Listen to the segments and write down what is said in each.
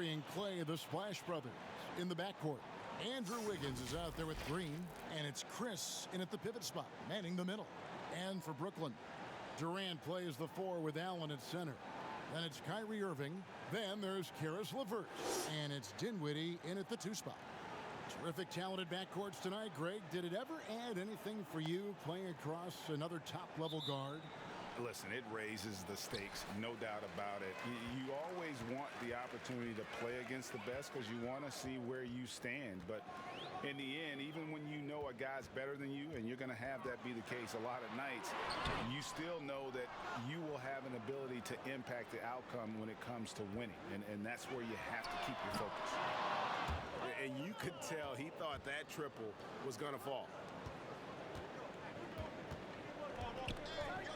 Curry and Clay, the Splash Brothers, in the backcourt. Andrew Wiggins is out there with Green, and it's Chris in at the pivot spot, manning the middle. And for Brooklyn, Durant plays the 4 with Allen at center. Then it's Kyrie Irving. Then there's Karis LeVert, and it's Dinwiddie in at the 2 spot. Terrific, talented backcourts tonight. Greg, did it ever add anything for you playing across another top-level guard? Listen, it raises the stakes, no doubt about it. You always want the opportunity to play against the best because you want to see where you stand. But in the end, even when you know a guy's better than you, and you're going to have that be the case a lot of nights, you still know that you will have an ability to impact the outcome when it comes to winning. And that's where you have to keep your focus. And you could tell he thought that triple was going to fall.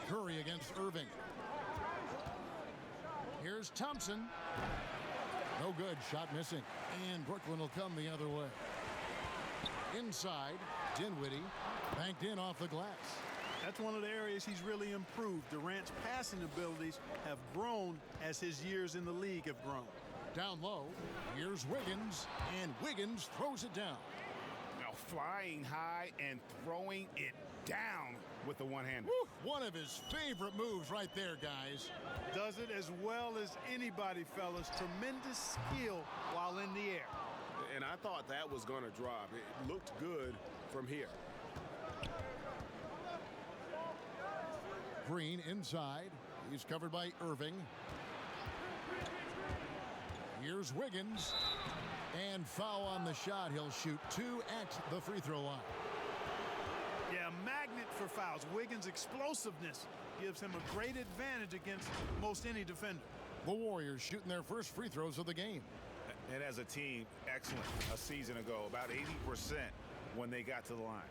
Curry against Irving. Here's Thompson. No good. Shot missing. And Brooklyn will come the other way. Inside, Dinwiddie banked in off the glass. That's one of the areas he's really improved. Durant's passing abilities have grown as his years in the league have grown. Down low, here's Wiggins, and Wiggins throws it down. Now flying high and throwing it down with the one-hander. One of his favorite moves right there, guys. Does it as well as anybody, fellas. Tremendous skill while in the air. And I thought that was going to drop. It looked good from here. Green inside. He's covered by Irving. Here's Wiggins. And foul on the shot. He'll shoot 2 at the free throw line. Yeah, magnet for fouls. Wiggins' explosiveness gives him a great advantage against most any defender. The Warriors shooting their first free throws of the game. And as a team, excellent a season ago, about 80% when they got to the line.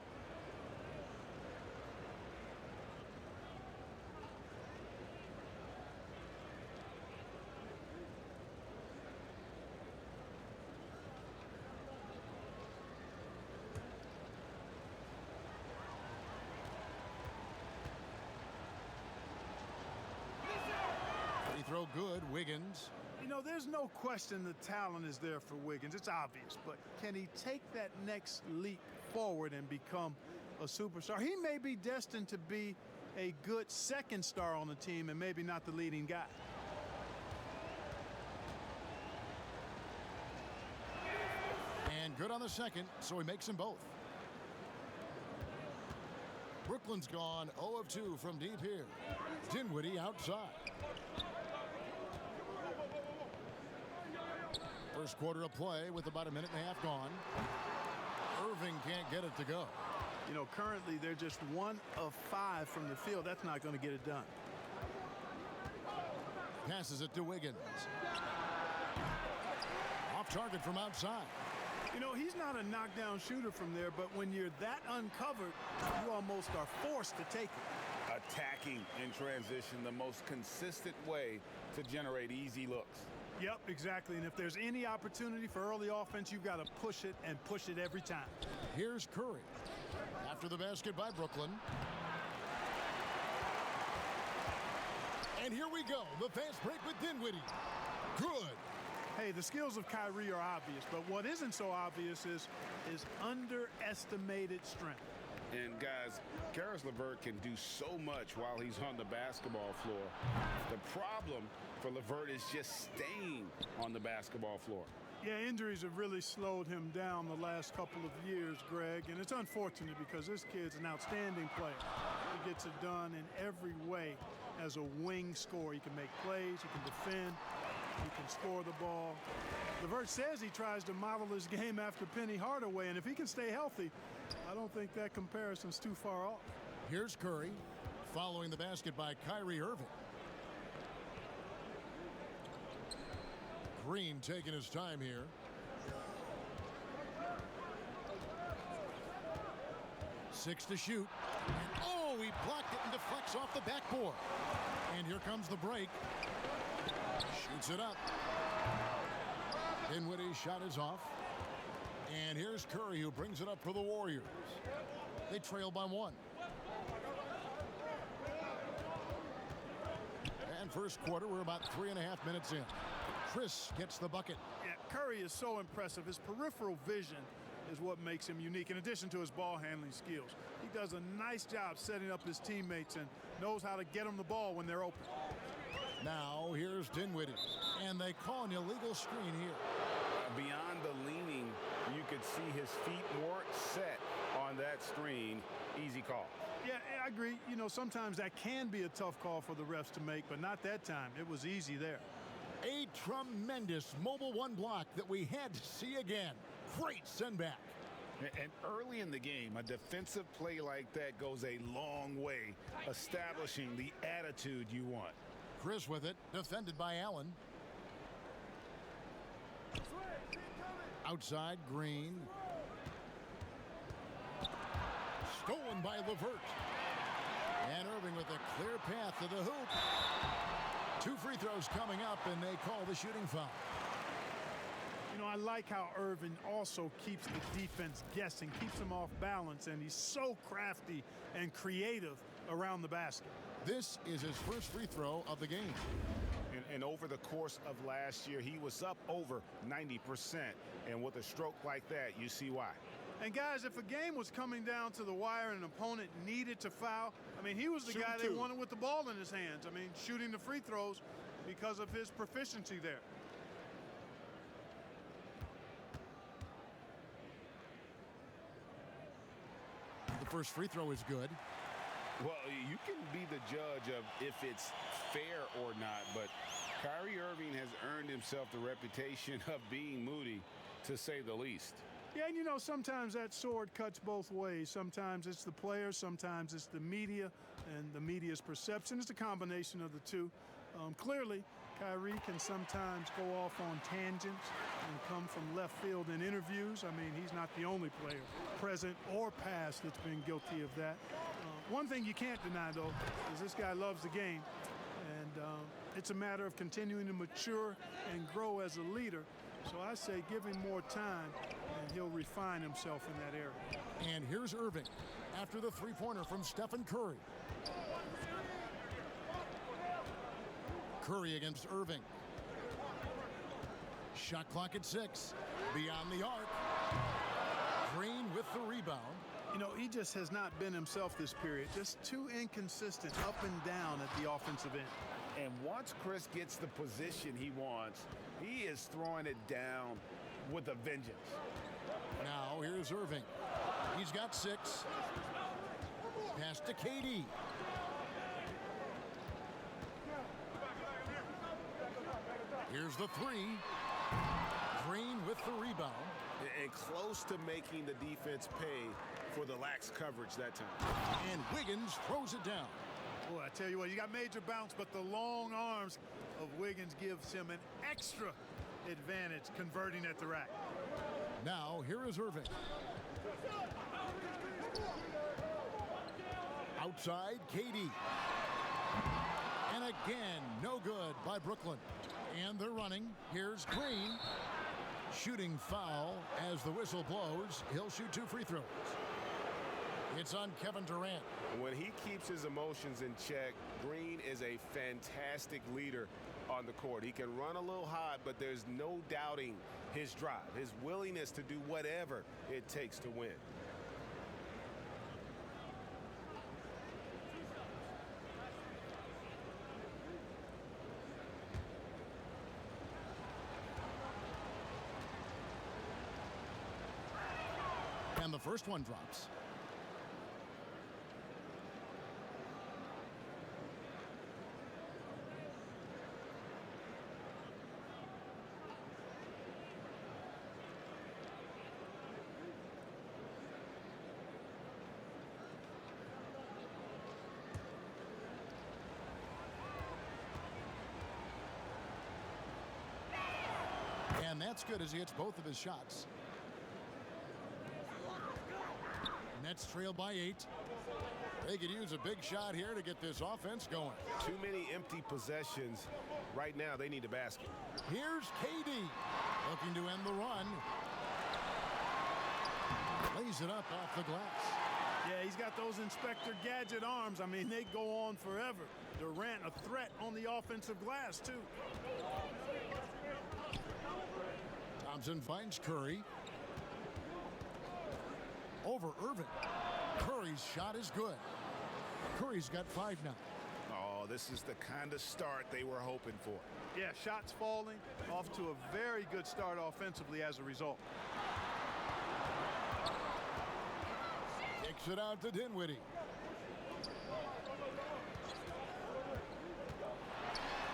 Throw good, Wiggins. You know, there's no question the talent is there for Wiggins. It's obvious. But can he take that next leap forward and become a superstar? He may be destined to be a good second star on the team and maybe not the leading guy. And good on the second, so he makes them both. Brooklyn's gone 0 of 2 from deep here. Dinwiddie outside. First quarter of play with about a minute and a half gone. Irving can't get it to go. You know, currently they're just 1 of 5 from the field. That's not going to get it done. Passes it to Wiggins. Off target from outside. You know, he's not a knockdown shooter from there, but when you're that uncovered, you almost are forced to take it. Attacking in transition, the most consistent way to generate easy looks. Yep, exactly. And if there's any opportunity for early offense, you've got to push it and push it every time. Here's Curry. After the basket by Brooklyn. And here we go. The fast break with Dinwiddie. Good. Hey, the skills of Kyrie are obvious, but what isn't so obvious is underestimated strength. And guys, Karis LeVert can do so much while he's on the basketball floor. The problem for LeVert is just staying on the basketball floor. Yeah, injuries have really slowed him down the last couple of years, Greg, and it's unfortunate because this kid's an outstanding player. He gets it done in every way as a wing scorer. He can make plays, he can defend, he can score the ball. LeVert says he tries to model his game after Penny Hardaway, and if he can stay healthy, I don't think that comparison's too far off. Here's Curry, following the basket by Kyrie Irving. Green taking his time here. Six to shoot. And oh, he blocked it and deflects off the backboard. And here comes the break. Shoots it up. Dinwiddie's shot is off. And here's Curry, who brings it up for the Warriors. They trail by 1. And first quarter, we're about 3.5 minutes in. Chris gets the bucket. Yeah, Curry is so impressive. His peripheral vision is what makes him unique, in addition to his ball handling skills. He does a nice job setting up his teammates and knows how to get them the ball when they're open. Now here's Dinwiddie, and they call an illegal screen here. Beyond the leaning, you could see his feet weren't set on that screen. Easy call. Yeah, I agree. You know, sometimes that can be a tough call for the refs to make, but not that time. It was easy there. A tremendous mobile one block that we had to see again. Great send back. And early in the game, a defensive play like that goes a long way, establishing the attitude you want. Chris with it, defended by Allen. Outside, Green. Stolen by LeVert. And Irving with a clear path to the hoop. 2 free throws coming up, and they call the shooting foul. You know, I like how Irving also keeps the defense guessing, keeps them off balance, and he's so crafty and creative around the basket. This is his first free throw of the game. And over the course of last year, he was up over 90%. And with a stroke like that, you see why. And guys, if a game was coming down to the wire and an opponent needed to foul, I mean, he was the guy they wanted with the ball in his hands. I mean, shooting the free throws because of his proficiency there. The first free throw is good. Well, you can be the judge of if it's fair or not, but Kyrie Irving has earned himself the reputation of being moody, to say the least. Yeah, and you know, sometimes that sword cuts both ways. Sometimes it's the player, sometimes it's the media, and the media's perception. It's a combination of the two. Clearly, Kyrie can sometimes go off on tangents and come from left field in interviews. I mean, he's not the only player, present or past, that's been guilty of that. One thing you can't deny, though, is this guy loves the game, and it's a matter of continuing to mature and grow as a leader. So I say give him more time, and he'll refine himself in that area. And here's Irving after the three-pointer from Stephen Curry. Curry against Irving. Shot clock at 6. Beyond the arc. Green with the rebound. You know, he just has not been himself this period. Just too inconsistent up and down at the offensive end. And once Chris gets the position he wants, he is throwing it down with a vengeance. Now here's Irving. He's got 6. Pass to KD. Here's the 3. Green with the rebound. And close to making the defense pay for the lax coverage that time. And Wiggins throws it down. Boy, I tell you what, you got major bounce, but the long arms of Wiggins gives him an extra advantage converting at the rack. Now, here is Irving. Outside, KD. And again, no good by Brooklyn. And they're running. Here's Green. Shooting foul as the whistle blows. He'll shoot 2 free throws. It's on Kevin Durant. When he keeps his emotions in check, Green is a fantastic leader on the court. He can run a little hot, but there's no doubting his drive, his willingness to do whatever it takes to win. And the first one drops. And that's good as he hits both of his shots. Nets trail by 8. They could use a big shot here to get this offense going. Too many empty possessions. Right now, they need a basket. Here's KD looking to end the run. Lays it up off the glass. Yeah, he's got those Inspector Gadget arms. I mean, they go on forever. Durant, a threat on the offensive glass, too. Thompson finds Curry. Over Irving. Curry's shot is good. Curry's got 5 now. Oh, this is the kind of start they were hoping for. Yeah, shots falling, off to a very good start offensively as a result. Kicks it out to Dinwiddie.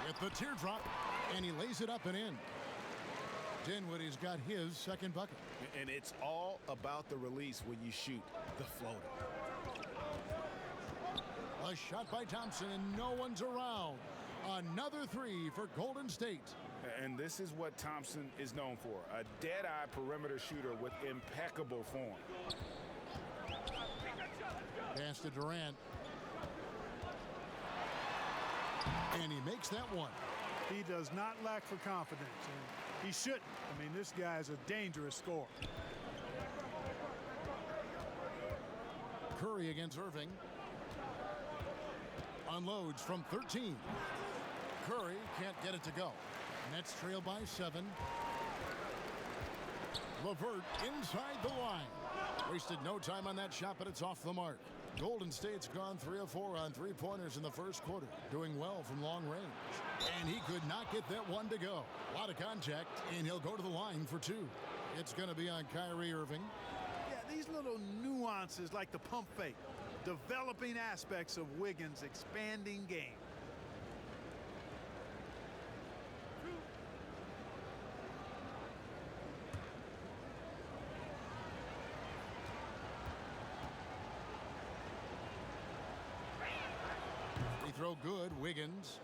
With the teardrop, and he lays it up and in. Dinwiddie's got his second bucket. And it's all about the release when you shoot the floater. A shot by Thompson, and no one's around. Another 3 for Golden State. And this is what Thompson is known for. A dead-eye perimeter shooter with impeccable form. Pass to Durant. And he makes that one. He does not lack for confidence. And he shouldn't. I mean, this guy is a dangerous scorer. Curry against Irving. Unloads from 13. Curry can't get it to go. Nets trail by 7. LeVert inside the line. Wasted no time on that shot, but it's off the mark. Golden State's gone 3 of 4 on 3-pointers in the first quarter, doing well from long range. And he could not get that one to go. A lot of contact, and he'll go to the line for 2. It's going to be on Kyrie Irving. Yeah, these little nuances like the pump fake, developing aspects of Wiggins' expanding game. Throw good, Wiggins.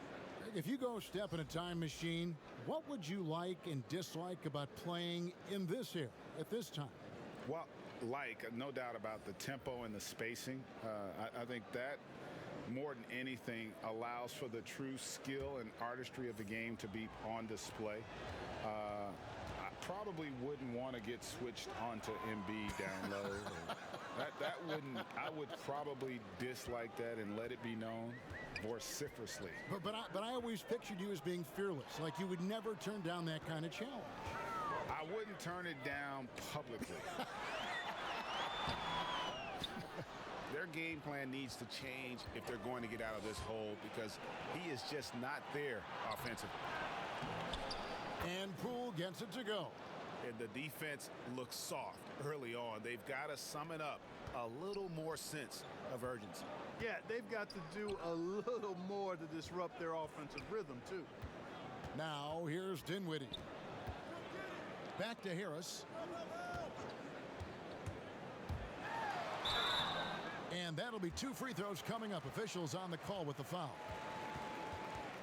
If you go step in a time machine, what would you like and dislike about playing in this era at this time? Well, no doubt about the tempo and the spacing. I think that more than anything allows for the true skill and artistry of the game to be on display. I probably wouldn't want to get switched onto Embiid down low. I would probably dislike that and let it be known vociferously. But I always pictured you as being fearless, like you would never turn down that kind of challenge. I wouldn't turn it down publicly. Their game plan needs to change if they're going to get out of this hole, because he is just not there offensively. And Poole gets it to go. And the defense looks soft early on. They've got to sum it up a little more sense of urgency. Yeah, they've got to do a little more to disrupt their offensive rhythm, too. Now, here's Dinwiddie. Back to Harris. And that'll be 2 free throws coming up. Officials on the call with the foul.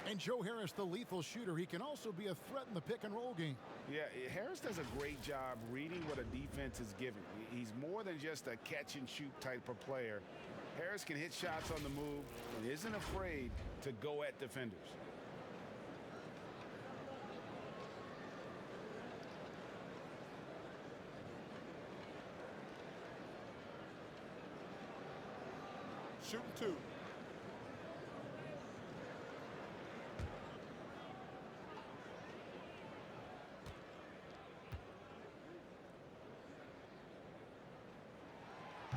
And Joe Harris, the lethal shooter, he can also be a threat in the pick-and-roll game. Yeah, Harris does a great job reading what a defense is giving. He's more than just a catch-and-shoot type of player. Harris can hit shots on the move and isn't afraid to go at defenders. Shooting 2.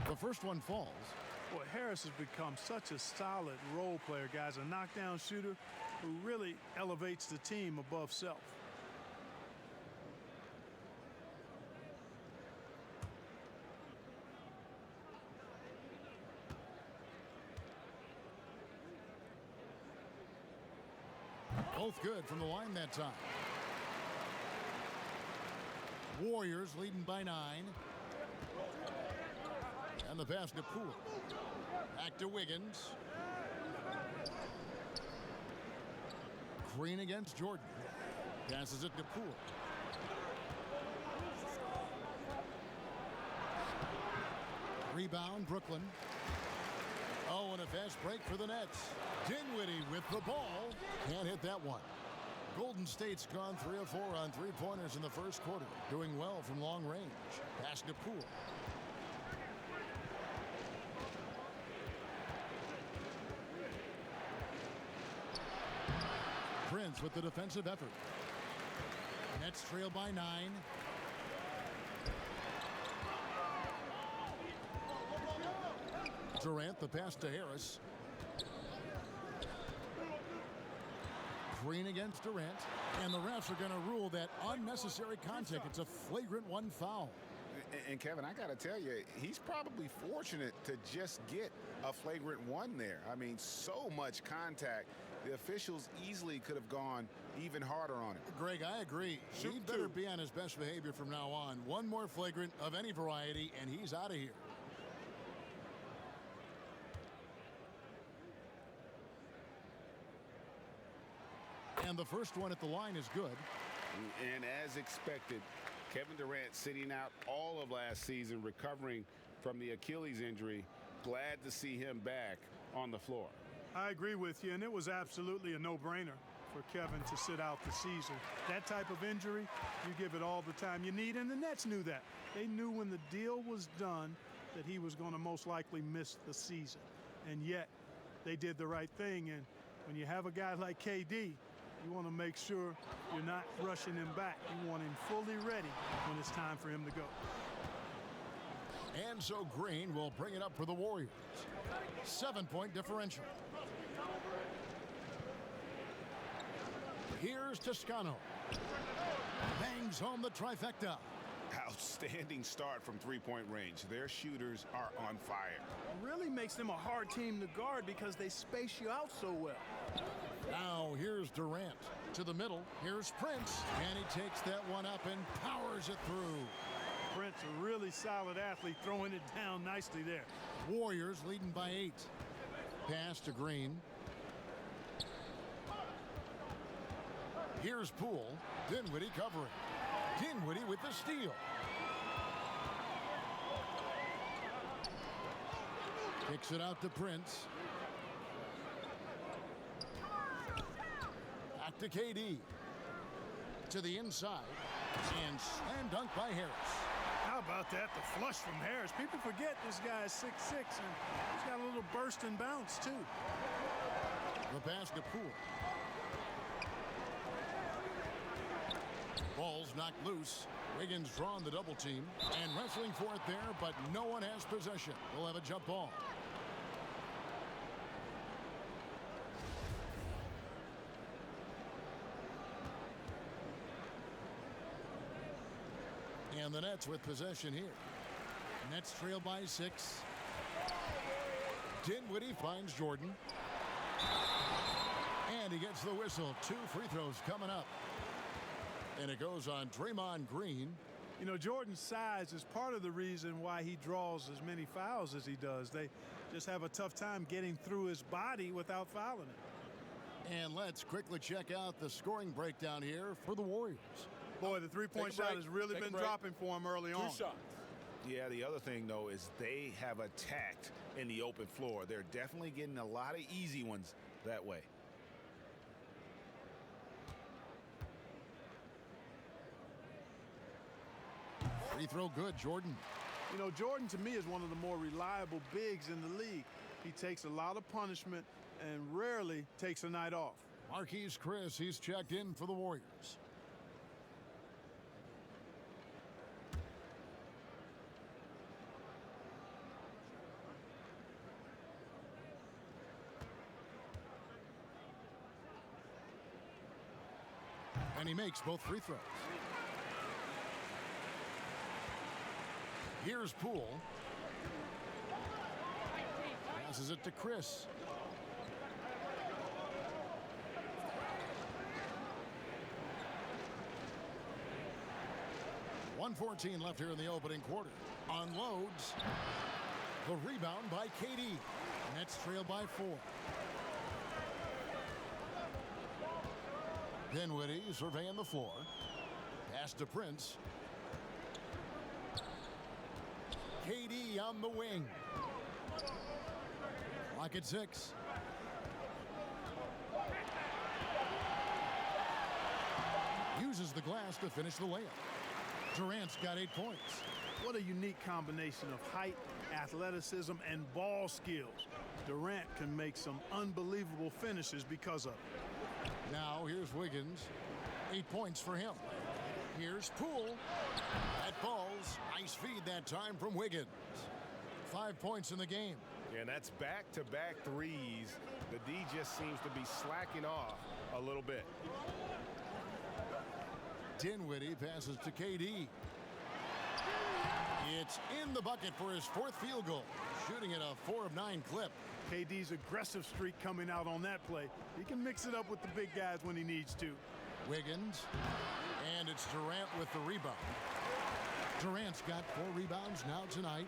The first one falls. Boy, Harris has become such a solid role player, guys. A knockdown shooter who really elevates the team above self. Both good from the line that time. Warriors leading by 9. And the pass to Poole. Back to Wiggins. Green against Jordan. Passes it to Poole. Rebound, Brooklyn. Oh, and a fast break for the Nets. Dinwiddie with the ball. Can't hit that one. Golden State's gone 3 of 4 on 3-pointers in the first quarter. Doing well from long range. Pass to Poole. Prince with the defensive effort. Nets trail by 9. Durant, the pass to Harris. Green against Durant. And the refs are going to rule that unnecessary contact. It's a flagrant 1 foul. And Kevin, I got to tell you, he's probably fortunate to just get a flagrant 1 there. I mean, so much contact. The officials easily could have gone even harder on it. Greg, I agree. He better be on his best behavior from now on. One more flagrant of any variety, and he's out of here. And the first one at the line is good. And as expected, Kevin Durant sitting out all of last season, recovering from the Achilles injury. Glad to see him back on the floor. I agree with you, and it was absolutely a no-brainer for Kevin to sit out the season. That type of injury, you give it all the time you need, and the Nets knew that. They knew when the deal was done that he was going to most likely miss the season. And yet, they did the right thing, and when you have a guy like KD, you want to make sure you're not rushing him back. You want him fully ready when it's time for him to go. And so Green will bring it up for the Warriors. 7-point differential. Here's Toscano. Bangs home the trifecta. Outstanding start from three-point range. Their shooters are on fire. It really makes them a hard team to guard because they space you out so well. Now here's Durant to the middle. Here's Prince, and he takes that one up and powers it through. Prince, a really solid athlete, throwing it down nicely there. Warriors leading by 8. Pass to Green. Here's Poole. Dinwiddie covering. Dinwiddie with the steal. Kicks it out to Prince. Back to KD. To the inside. And slam dunk by Harris. How about that? The flush from Harris. People forget this guy is 6'6", and he's got a little burst and bounce, too. The pass to Poole. Ball's knocked loose. Wiggins drawn the double team and wrestling for it there, but no one has possession. We'll have a jump ball. And the Nets with possession here. Nets trail by 6. Dinwiddie finds Jordan. And he gets the whistle. 2 free throws coming up. And it goes on Draymond Green. You know, Jordan's size is part of the reason why he draws as many fouls as he does. They just have a tough time getting through his body without fouling it. And let's quickly check out the scoring breakdown here for the Warriors. Boy, the three-point shot has really been dropping for him early on. 2 shots. Yeah, the other thing, though, is they have attacked in the open floor. They're definitely getting a lot of easy ones that way. Free throw good, Jordan. You know, Jordan, to me, is one of the more reliable bigs in the league. He takes a lot of punishment and rarely takes a night off. Marquise Chris, he's checked in for the Warriors. And he makes both free throws. Here's Poole. Passes it to Chris. .114 left here in the opening quarter. Unloads. The rebound by KD. Nets trail by 4. Dinwiddie surveying the floor. Pass to Prince. KD on the wing. Clock at 6. Uses the glass to finish the layup. Durant's got 8 points. What a unique combination of height, athleticism, and ball skills. Durant can make some unbelievable finishes because of it. Now here's Wiggins. 8 points for him. Here's Poole. That falls. Nice feed that time from Wiggins. 5 points in the game. And that's back-to-back threes. The D just seems to be slacking off a little bit. Dinwiddie passes to KD. It's in the bucket for his 4th field goal. Shooting at a 4 of 9 clip. KD's aggressive streak coming out on that play. He can mix it up with the big guys when he needs to. Wiggins. And it's Durant with the rebound. Durant's got 4 rebounds now tonight.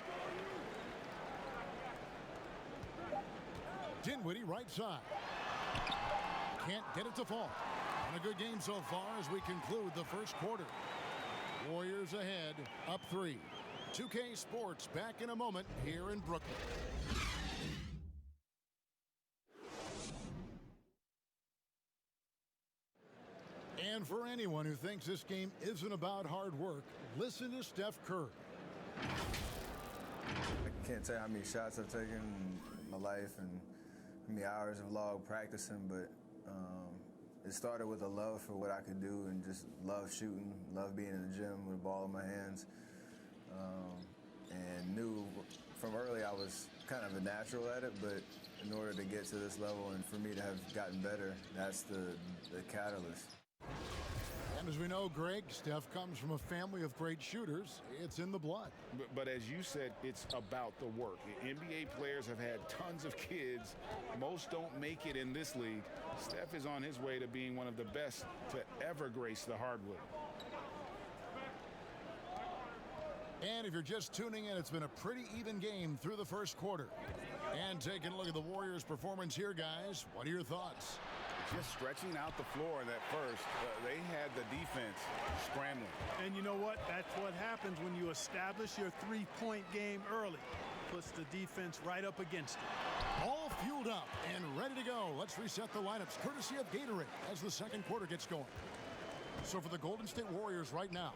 Dinwiddie right side. Can't get it to fall. And a good game so far as we conclude the first quarter. Warriors ahead, up 3. 2K Sports back in a moment here in Brooklyn. And for anyone who thinks this game isn't about hard work, listen to Steph Curry. I can't tell you how many shots I've taken in my life and how many hours of log practicing, but it started with a love for what I could do and just love shooting, love being in the gym with a ball in my hands, and knew from early I was kind of a natural at it, but in order to get to this level and for me to have gotten better, that's the catalyst. And as we know, Greg, Steph comes from a family of great shooters. It's in the blood. But as you said, it's about the work. The NBA players have had tons of kids. Most don't make it in this league. Steph is on his way to being one of the best to ever grace the hardwood. And if you're just tuning in, it's been a pretty even game through the first quarter. And taking a look at the Warriors' performance here, guys, what are your thoughts? Just stretching out the floor in that first. They had the defense scrambling. And you know what? That's what happens when you establish your three-point game early. Puts the defense right up against it. All fueled up and ready to go. Let's reset the lineups courtesy of Gatorade as the second quarter gets going. So for the Golden State Warriors right now,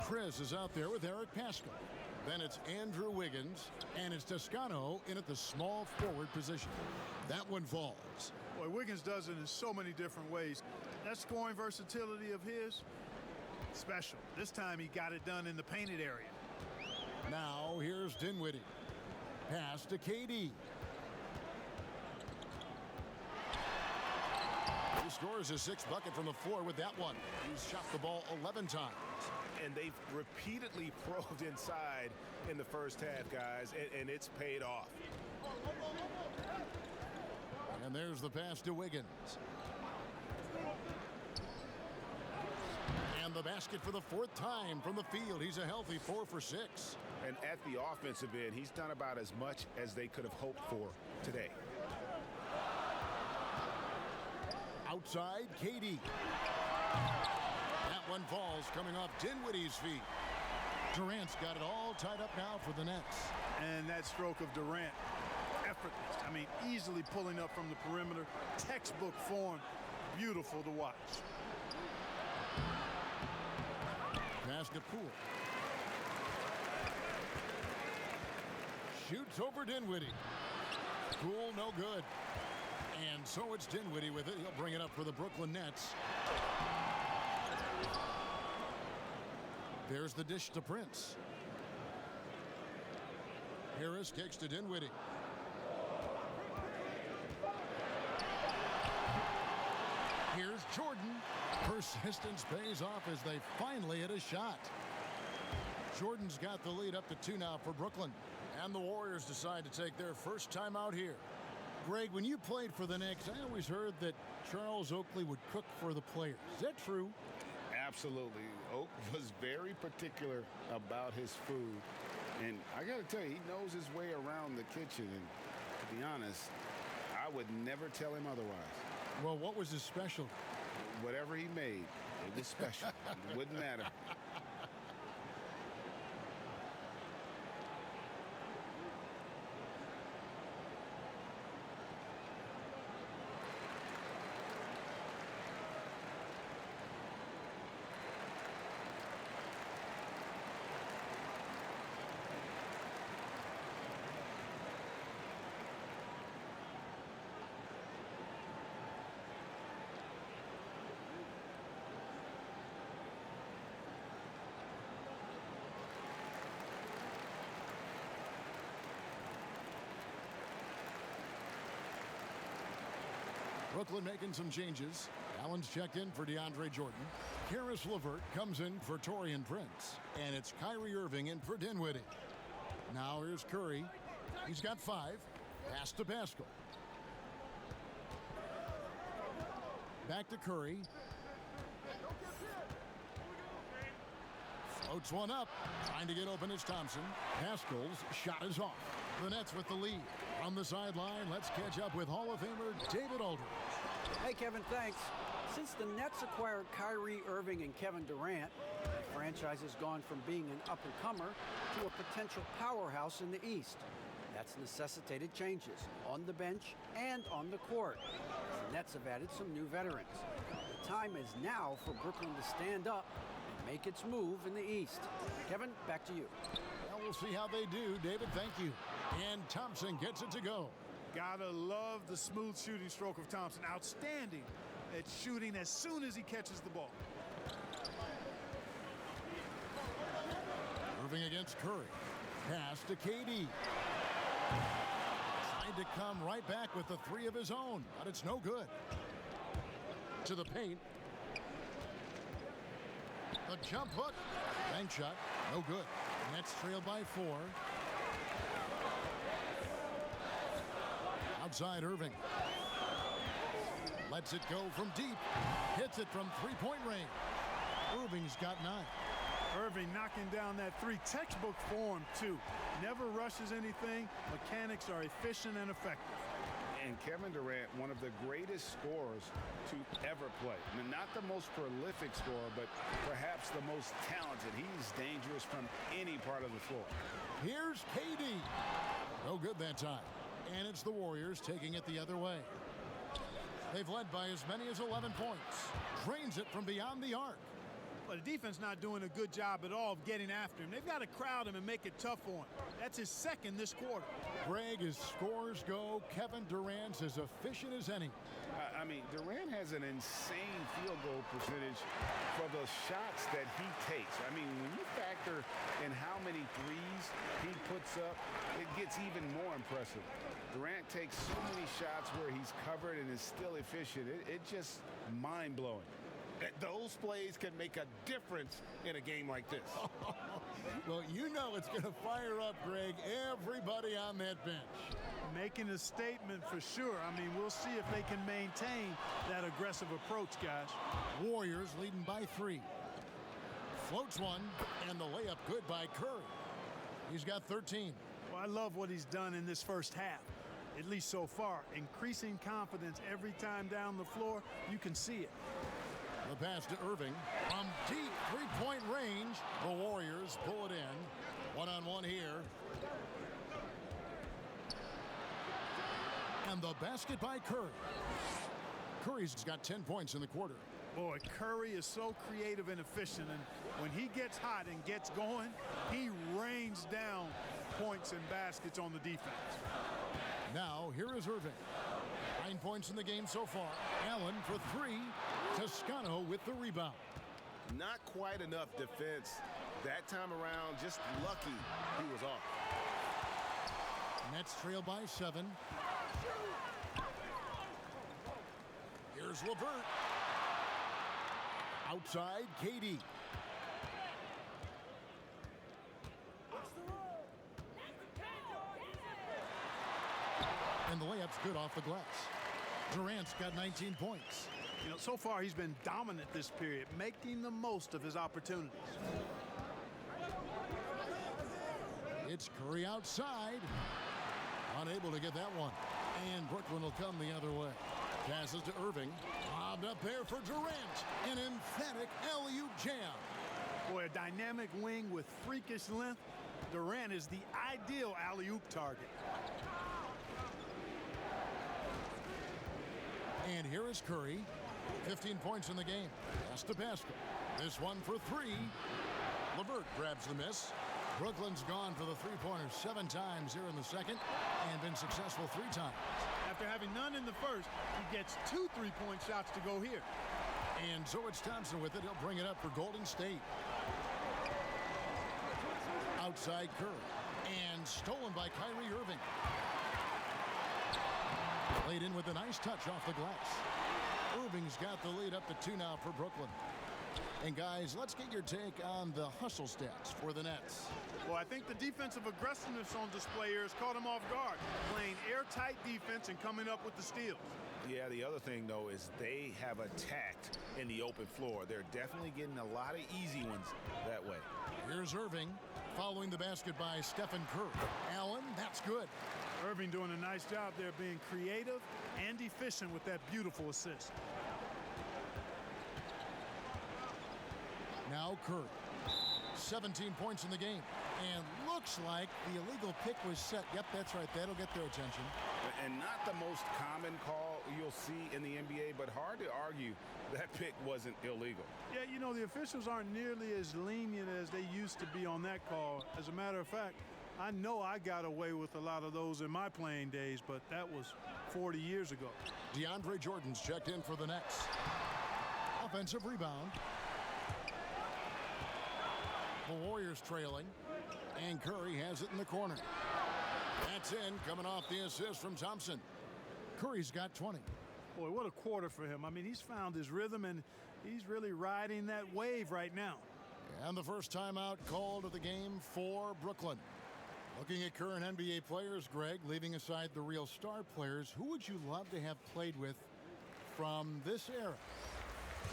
Chris is out there with Eric Paschall. Then it's Andrew Wiggins, and it's Toscano in at the small forward position. That one falls. Boy, Wiggins does it in so many different ways. That scoring versatility of his, special. This time he got it done in the painted area. Now here's Dinwiddie. Pass to KD. He scores his 6th bucket from the floor with that one. He's shot the ball 11 times. And they've repeatedly probed inside in the first half, guys, and it's paid off. And there's the pass to Wiggins. And the basket for the 4th time from the field. He's a healthy 4 for 6. And at the offensive end, he's done about as much as they could have hoped for today. Outside, KD. That one falls coming off Dinwiddie's feet. Durant's got it all tied up now for the Nets. And that stroke of Durant, effortless. I mean, easily pulling up from the perimeter. Textbook form. Beautiful to watch. Pass to Poole. Shoots over Dinwiddie. Poole no good. And so it's Dinwiddie with it. He'll bring it up for the Brooklyn Nets. There's the dish to Prince. Harris kicks to Dinwiddie. Here's Jordan. Persistence pays off as they finally hit a shot. Jordan's got the lead up to 2 now for Brooklyn. And the Warriors decide to take their first time out here. Greg, when you played for the Knicks, I always heard that Charles Oakley would cook for the players. Is that true? Absolutely. Oak was very particular about his food. And I got to tell you, he knows his way around the kitchen. And to be honest, I would never tell him otherwise. Well, what was his specialty? Whatever he made, it was special. It wouldn't matter. Brooklyn making some changes. Allen's checked in for DeAndre Jordan. Karis LeVert comes in for Taurean Prince. And it's Kyrie Irving in for Dinwiddie. Now here's Curry. He's got 5. Pass to Pascal. Back to Curry. Floats one up. Trying to get open is Thompson. Pascal's shot is off. The Nets with the lead. On the sideline, let's catch up with Hall of Famer David Aldridge. Hey, Kevin, thanks. Since the Nets acquired Kyrie Irving and Kevin Durant, the franchise has gone from being an up-and-comer to a potential powerhouse in the East. That's necessitated changes on the bench and on the court. The Nets have added some new veterans. The time is now for Brooklyn to stand up and make its move in the East. Kevin, back to you. Well, we'll see how they do. David, thank you. And Thompson gets it to go. Gotta love the smooth shooting stroke of Thompson. Outstanding at shooting as soon as he catches the ball. Irving against Curry. Pass to KD. Tried to come right back with the 3 of his own, but it's no good. To the paint. The jump hook. Bank shot. No good. Nets trailed by 4. Outside Irving. Lets it go from deep. Hits it from 3-point range. Irving's got 9. Irving knocking down that 3. Textbook form, too. Never rushes anything. Mechanics are efficient and effective. And Kevin Durant, one of the greatest scorers to ever play. I mean, not the most prolific scorer, but perhaps the most talented. He's dangerous from any part of the floor. Here's KD. No good that time. And it's the Warriors taking it the other way. They've led by as many as 11 points. Drains it from beyond the arc. But the defense not doing a good job at all of getting after him. They've got to crowd him and make it tough for him. That's his 2nd this quarter. Greg, as scores go, Kevin Durant's as efficient as any. I mean, Durant has an insane field goal percentage for the shots that he takes. I mean, when you factor in how many threes he puts up, it gets even more impressive. Durant takes so many shots where he's covered and is still efficient. It's just mind-blowing. Those plays can make a difference in a game like this. Well, you know it's going to fire up, Greg, everybody on that bench. Making a statement for sure. I mean, we'll see if they can maintain that aggressive approach, guys. Warriors leading by 3. Floats one, and the layup good by Curry. He's got 13. Well, I love what he's done in this first half, at least so far. Increasing confidence every time down the floor. You can see it. The pass to Irving from deep 3-point range. The Warriors pull it in. One-on-one here. And the basket by Curry. Curry's got 10 points in the quarter. Boy, Curry is so creative and efficient, and when he gets hot and gets going, he rains down points and baskets on the defense. Now, here is Irving. 9 points in the game so far. Allen for 3. Toscano with the rebound. Not quite enough defense that time around. Just lucky he was off. Nets trail by 7. Here's LeVert. Outside, KD. And the layup's good off the glass. Durant's got 19 points. You know, so far he's been dominant this period, making the most of his opportunities. It's Curry outside. Unable to get that one. And Brooklyn will come the other way. Passes to Irving. Bobbed up there for Durant. An emphatic alley-oop jam. Boy, a dynamic wing with freakish length. Durant is the ideal alley-oop target. And here is Curry. 15 points in the game. Pass to Pascal. This one for 3. LeVert grabs the miss. Brooklyn's gone for the three-pointer 7 times here in the second and been successful 3 times. After having none in the first, he gets 2 3-point shots to go here. And so it's Thompson with it. He'll bring it up for Golden State. Outside Curry. And stolen by Kyrie Irving. Laid in with a nice touch off the glass. Irving's got the lead up to 2 now for Brooklyn. And guys, let's get your take on the hustle stats for the Nets. Well, I think the defensive aggressiveness on display here has caught him off guard, playing airtight defense and coming up with the steals. Yeah, the other thing, though, is they have attacked in the open floor. They're definitely getting a lot of easy ones that way. Here's Irving following the basket by Stephen Curry. Allen, that's good. Irving doing a nice job there being creative and efficient with that beautiful assist. Now Curry. 17 points in the game. And looks like the illegal pick was set. Yep, that's right. That'll get their attention. And not the most common call you'll see in the NBA, but hard to argue that pick wasn't illegal. Yeah, you know, the officials aren't nearly as lenient as they used to be on that call. As a matter of fact, I know I got away with a lot of those in my playing days, but that was 40 years ago. DeAndre Jordan's checked in for the Nets. Offensive rebound. The Warriors trailing, and Curry has it in the corner. That's in, coming off the assist from Thompson. Curry's got 20. Boy, what a quarter for him. I mean, he's found his rhythm, and he's really riding that wave right now. And the first timeout called of the game for Brooklyn. Looking at current NBA players, Greg, leaving aside the real star players, who would you love to have played with from this era?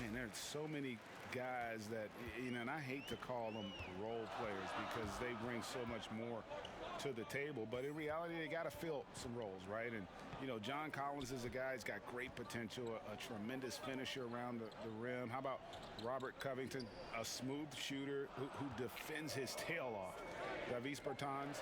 Man, there's so many guys that, you know, and I hate to call them role players because they bring so much more to the table, but in reality they got to fill some roles, right? And you know, John Collins is a guy who's got great potential, a tremendous finisher around the rim. How about Robert Covington, a smooth shooter who defends his tail off? Davis Bertans,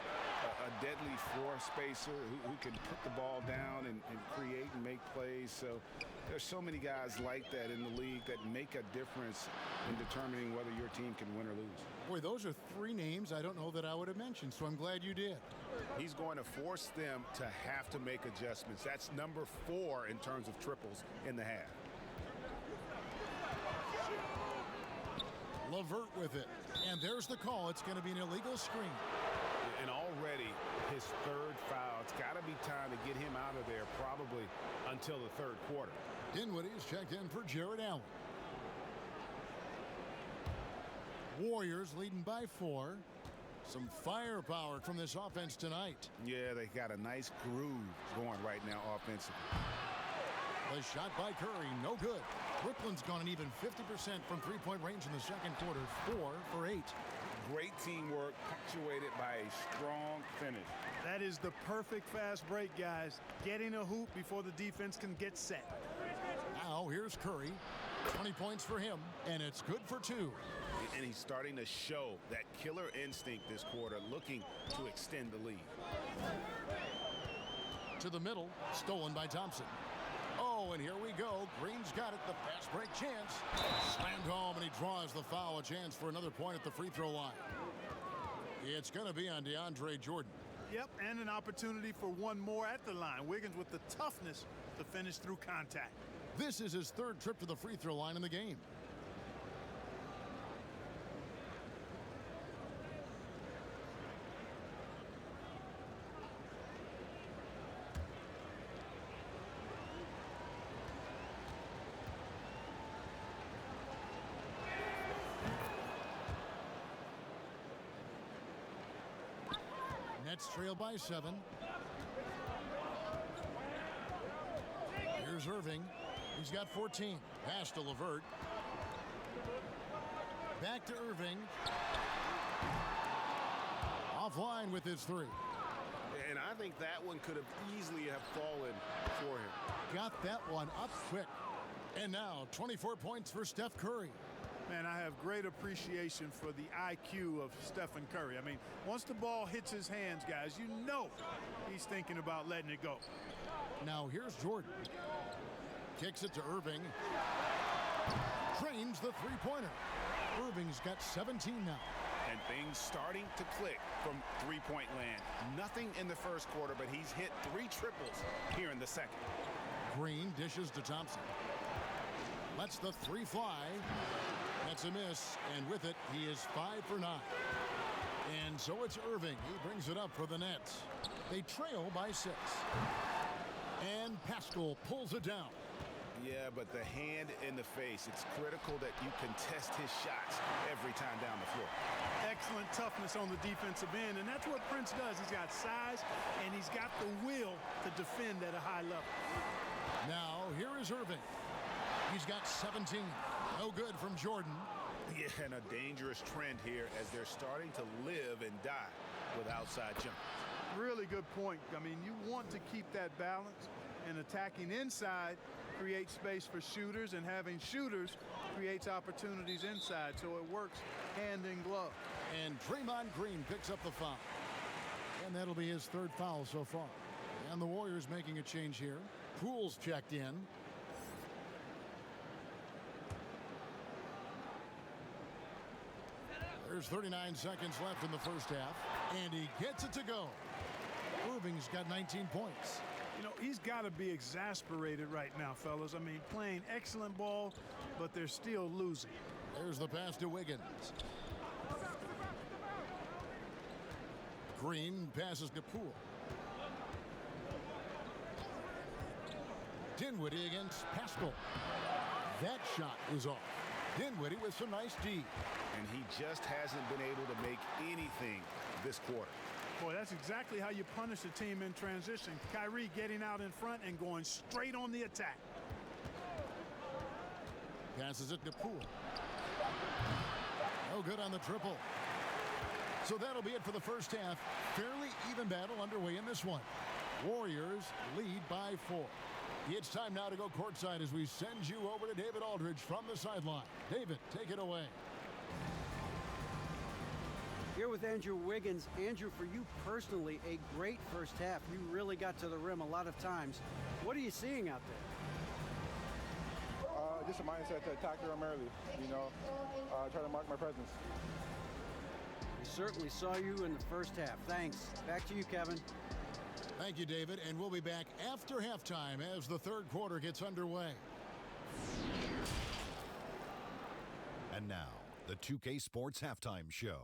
a deadly floor spacer who can put the ball down and create and make plays. So there's so many guys like that in the league that make a difference in determining whether your team can win or lose. Boy, those are 3 names I don't know that I would have mentioned, so I'm glad you did. He's going to force them to have to make adjustments. That's number 4 in terms of triples in the half. LeVert with it. And there's the call. It's going to be an illegal screen. And already his 3rd foul. It's got to be time to get him out of there probably until the 3rd quarter. Dinwiddie's checked in for Jared Allen. Warriors leading by 4. Some firepower from this offense tonight. Yeah, they got a nice groove going right now offensively. The shot by Curry, no good. Brooklyn's gone an even 50% from three-point range in the second quarter, 4 for 8. Great teamwork punctuated by a strong finish. That is the perfect fast break, guys. Getting a hoop before the defense can get set. Now here's Curry. 20 points for him, and it's good for 2. And he's starting to show that killer instinct this quarter, looking to extend the lead. To the middle, stolen by Thompson. Oh, and here we go. Green's got it, the fast break chance. Slammed home, and he draws the foul. A chance for another point at the free throw line. It's going to be on DeAndre Jordan. Yep, and an opportunity for one more at the line. Wiggins with the toughness to finish through contact. This is his 3rd trip to the free throw line in the game. Nets trail by 7. Here's Irving. He's got 14. Pass to LeVert. Back to Irving. Offline with his 3. And I think that one could have easily have fallen for him. Got that one up quick. And now 24 points for Steph Curry. Man, I have great appreciation for the IQ of Stephen Curry. I mean, once the ball hits his hands, guys, you know he's thinking about letting it go. Now here's Jordan. Kicks it to Irving. Drains the three-pointer. Irving's got 17 now. And things starting to click from three-point land. Nothing in the first quarter, but he's hit 3 triples here in the second. Green dishes to Thompson. Lets the 3 fly. That's a miss, and with it, he is 5 for 9. And so it's Irving. He brings it up for the Nets. They trail by 6. And Pascal pulls it down. Yeah, but the hand in the face, it's critical that you contest his shots every time down the floor. Excellent toughness on the defensive end, and that's what Prince does. He's got size, and he's got the will to defend at a high level. Now, here is Irving. He's got 17. No good from Jordan. Yeah, and a dangerous trend here as they're starting to live and die with outside jumpers. Really good point. I mean, you want to keep that balance, and attacking inside creates space for shooters, and having shooters creates opportunities inside, so it works hand in glove. And Draymond Green picks up the foul. And that'll be his third foul so far. And the Warriors making a change here. Poole's checked in. There's 39 seconds left in the first half, and he gets it to go. Irving's got 19 points. You know, he's got to be exasperated right now, fellas. I mean, playing excellent ball, but they're still losing. There's the pass to Wiggins. Green passes to Poole. Dinwiddie against Pascal. That shot is off. Dinwiddie with some nice D. And he just hasn't been able to make anything this quarter. Boy, that's exactly how you punish a team in transition. Kyrie getting out in front and going straight on the attack. Passes it to Poole. No good on the triple. So that'll be it for the first half. Fairly even battle underway in this one. Warriors lead by 4. It's time now to go courtside as we send you over to David Aldridge from the sideline. David, take it away. Here with Andrew Wiggins. Andrew, for you personally, a great first half. You really got to the rim a lot of times. What are you seeing out there? Just a mindset to attack the rim early, try to mark my presence. We certainly saw you in the first half. Thanks. Back to you, Kevin. Thank you, David, and we'll be back after halftime as the third quarter gets underway. And now, the 2K Sports Halftime Show.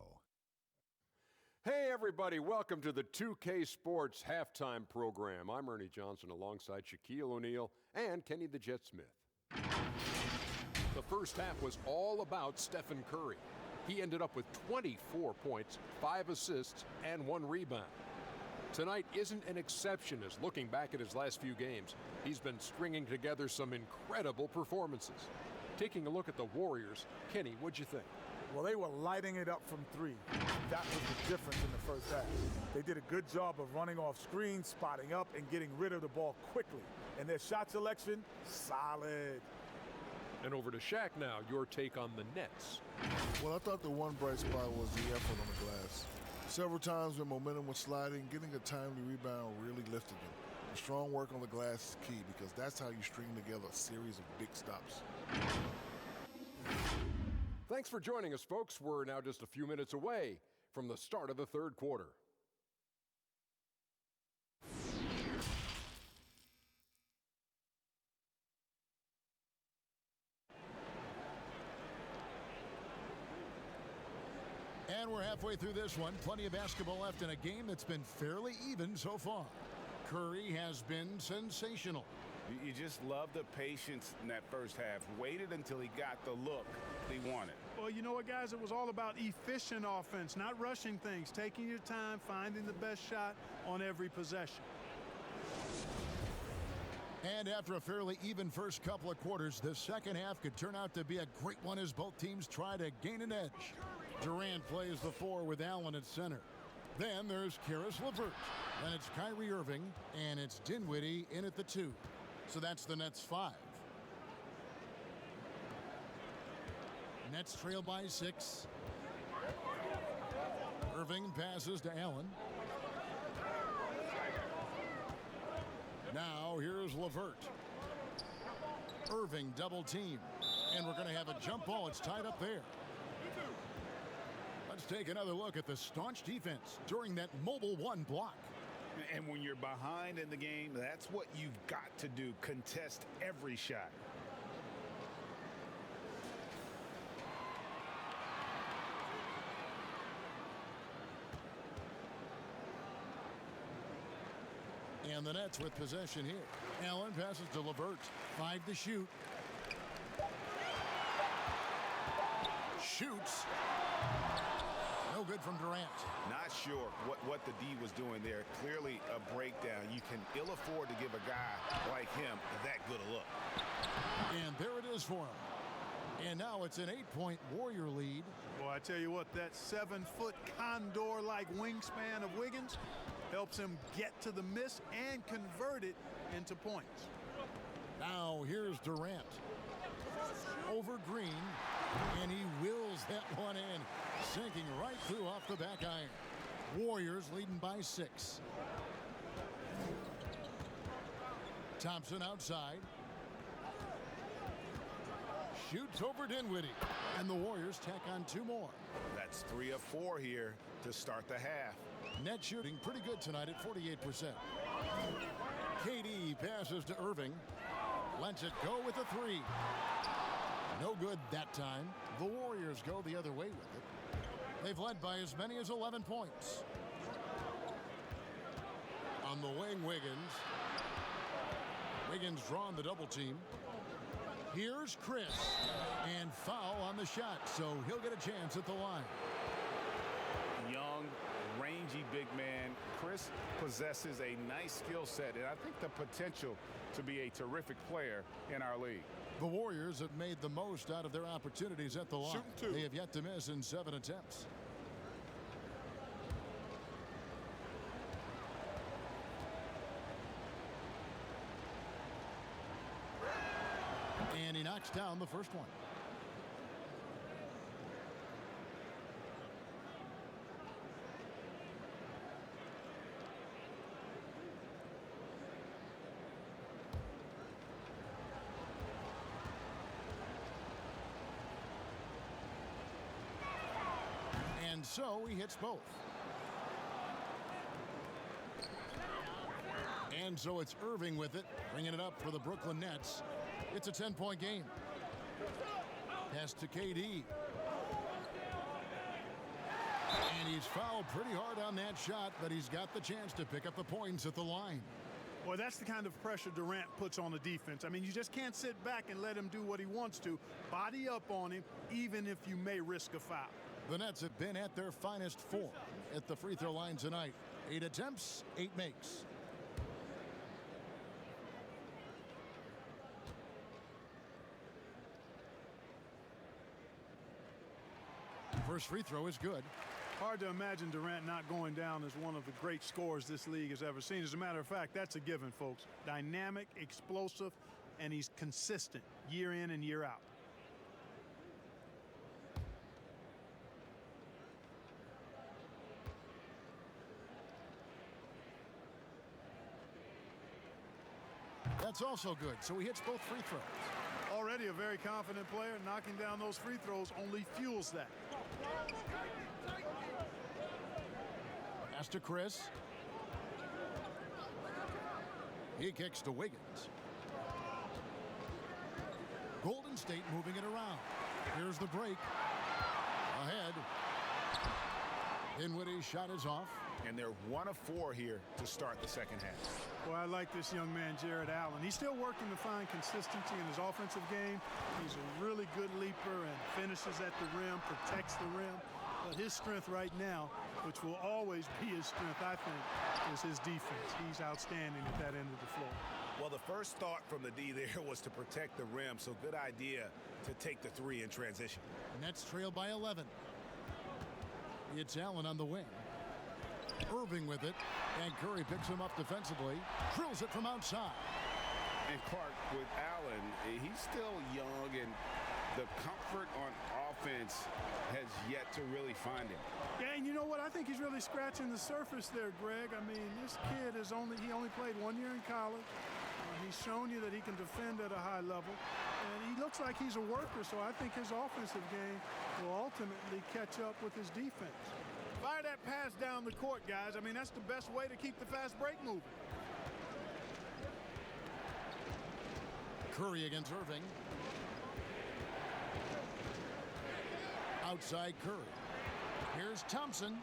Hey, everybody. Welcome to the 2K Sports Halftime Program. I'm Ernie Johnson alongside Shaquille O'Neal and Kenny the Jet Smith. The first half was all about Stephen Curry. He ended up with 24 points, 5 assists, and 1 rebound. Tonight isn't an exception as looking back at his last few games, he's been stringing together some incredible performances. Taking a look at the Warriors, Kenny, what'd you think? Well, they were lighting it up from 3. That was the difference in the first half. They did a good job of running off screens, spotting up, and getting rid of the ball quickly. And their shot selection, solid. And over to Shaq now, your take on the Nets. Well, I thought the one bright spot was the effort on the glass. Several times when momentum was sliding, getting a timely rebound really lifted them. The strong work on the glass is key because that's how you string together a series of big stops. Thanks for joining us, folks. We're now just a few minutes away from the start of the third quarter. And we're halfway through this one. Plenty of basketball left in a game that's been fairly even so far. Curry has been sensational. You just love the patience in that first half. Waited until he got the look he wanted. Well, you know what, guys? It was all about efficient offense, not rushing things, taking your time, finding the best shot on every possession. And after a fairly even first couple of quarters, the second half could turn out to be a great one as both teams try to gain an edge. Durant plays the 4 with Allen at center. Then there's Karis LeVert. Then it's Kyrie Irving, and it's Dinwiddie in at the 2. So that's the Nets 5. Nets trail by 6. Irving passes to Allen. Now here's LeVert. Irving double team. And we're going to have a jump ball. It's tied up there. Let's take another look at the staunch defense during that mobile 1 block. And when you're behind in the game, that's what you've got to do. Contest every shot. And the Nets with possession here. Allen passes to LeVert. 5 to shoot. Shoots. No good from Durant. Not sure what the D was doing there. Clearly a breakdown. You can ill afford to give a guy like him that good a look. And there it is for him. And now it's an 8-point Warrior lead. Boy, I tell you what, that 7-foot condor-like wingspan of Wiggins helps him get to the miss and convert it into points. Now here's Durant. Over Green. And he wills that one in. Sinking right through off the back iron. Warriors leading by 6. Thompson outside. Shoots over Dinwiddie. And the Warriors tack on 2 more. That's 3 of 4 here to start the half. Net shooting pretty good tonight at 48%. KD passes to Irving. Lets it go with a 3. No good that time. The Warriors go the other way with it. They've led by as many as 11 points. On the wing, Wiggins. Wiggins drawn the double team. Here's Chris. And foul on the shot, so he'll get a chance at the line. Young, rangy big man. Chris possesses a nice skill set, and I think the potential to be a terrific player in our league. The Warriors have made the most out of their opportunities at the line. They have yet to miss in 7 attempts. And he knocks down the first one. And so he hits both. And so it's Irving with it, bringing it up for the Brooklyn Nets. It's a 10-point game. Pass to KD. And he's fouled pretty hard on that shot, but he's got the chance to pick up the points at the line. Boy, that's the kind of pressure Durant puts on the defense. I mean, you just can't sit back and let him do what he wants to. Body up on him, even if you may risk a foul. The Nets have been at their finest form at the free throw line tonight. 8 attempts, 8 makes. First free throw is good. Hard to imagine Durant not going down as one of the great scorers this league has ever seen. As a matter of fact, that's a given, folks. Dynamic, explosive, and he's consistent year in and year out. That's also good, so he hits both free throws. Already a very confident player. Knocking down those free throws only fuels that. Pass to Chris. He kicks to Wiggins. Golden State moving it around. Here's the break. Ahead. Dinwiddie's shot is off. And they're 1 of 4 here to start the second half. Well, I like this young man, Jared Allen. He's still working to find consistency in his offensive game. He's a really good leaper and finishes at the rim, protects the rim. But his strength right now, which will always be his strength, I think, is his defense. He's outstanding at that end of the floor. Well, the first thought from the D there was to protect the rim, so good idea to take the 3 in transition. Nets trail by 11. It's Allen on the wing. Irving with it, and Curry picks him up defensively, drills it from outside. And Clark, with Allen, he's still young, and the comfort on offense has yet to really find him. Yeah, and you know what? I think he's really scratching the surface there, Greg. I mean, this kid he only played 1 year in college. He's shown you that he can defend at a high level, and he looks like he's a worker, so I think his offensive game will ultimately catch up with his defense. Fire that pass down the court, guys. I mean, that's the best way to keep the fast break moving. Curry against Irving. Outside Curry. Here's Thompson,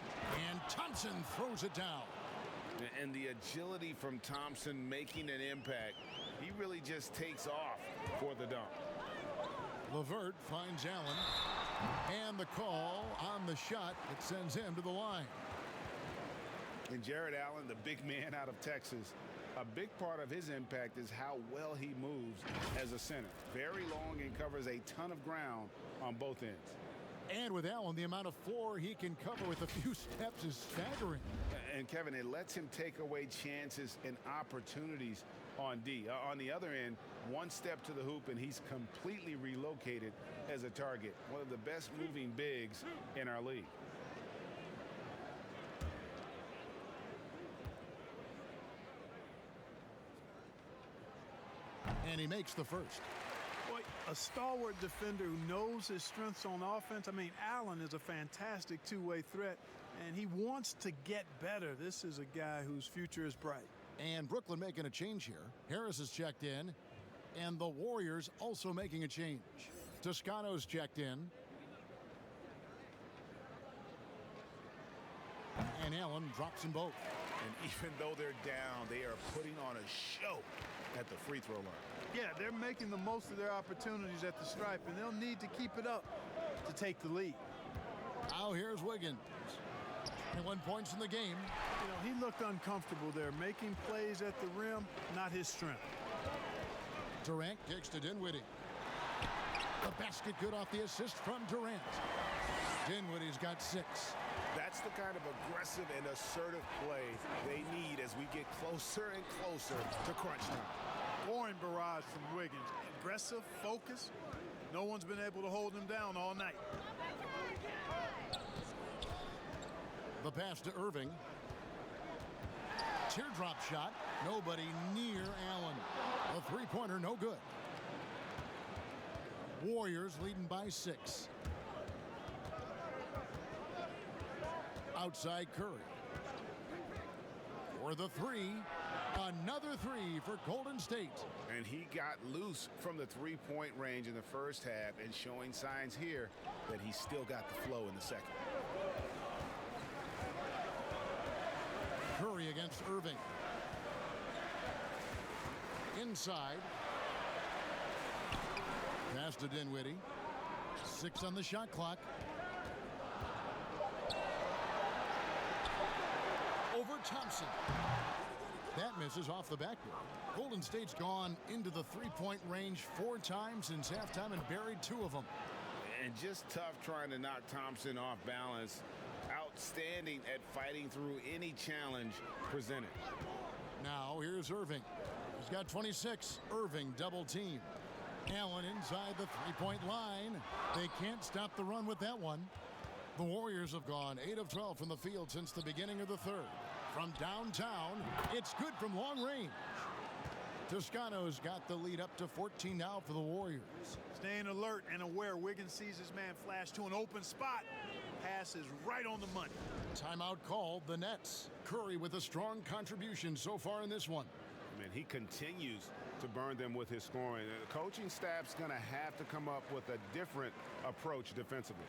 and Thompson throws it down. And the agility from Thompson making an impact. He really just takes off for the dunk. LeVert finds Allen. And the call on the shot that sends him to the line. And Jared Allen, the big man out of Texas, a big part of his impact is how well he moves as a center. Very long and covers a ton of ground on both ends. And with Allen, the amount of floor he can cover with a few steps is staggering. And Kevin, it lets him take away chances and opportunities on D. On the other end, one step to the hoop and he's completely relocated as a target. One of the best moving bigs in our league. And he makes the first. Boy, a stalwart defender who knows his strengths on offense. I mean, Allen is a fantastic two-way threat, and he wants to get better. This is a guy whose future is bright. And Brooklyn making a change here. Harris is checked in, and the Warriors also making a change. Toscano's checked in. And Allen drops them both. And even though they're down, they are putting on a show at the free throw line. Yeah, they're making the most of their opportunities at the stripe, and they'll need to keep it up to take the lead. Now here's Wiggins. 21 points in the game. You know, he looked uncomfortable there, making plays at the rim, not his strength. Durant kicks to Dinwiddie. The basket good off the assist from Durant. Dinwiddie's got 6. That's the kind of aggressive and assertive play they need as we get closer and closer to crunch time. Scoring barrage from Wiggins. Aggressive, focus. No one's been able to hold him down all night. The pass to Irving. Teardrop shot. Nobody near Allen. A three-pointer, no good. Warriors leading by 6. Outside Curry. For the 3. Another 3 for Golden State. And he got loose from the three-point range in the first half and showing signs here that he's still got the flow in the second. Curry against Irving. Inside. Pass to Dinwiddie. 6 on the shot clock. Over Thompson. That misses off the backboard. Golden State's gone into the three-point range 4 times since halftime and buried 2 of them. And just tough trying to knock Thompson off balance. Outstanding at fighting through any challenge presented. Now here's Irving. He's got 26. Irving double team. Allen inside the three-point line. They can't stop the run with that one. The Warriors have gone 8 of 12 from the field since the beginning of the third. From downtown, it's good from long range. Toscano's got the lead up to 14 now for the Warriors. Staying alert and aware. Wiggins sees his man flash to an open spot. Pass is right on the money. Timeout called the Nets. Curry with a strong contribution so far in this one. I mean, he continues to burn them with his scoring. The coaching staff's going to have to come up with a different approach defensively.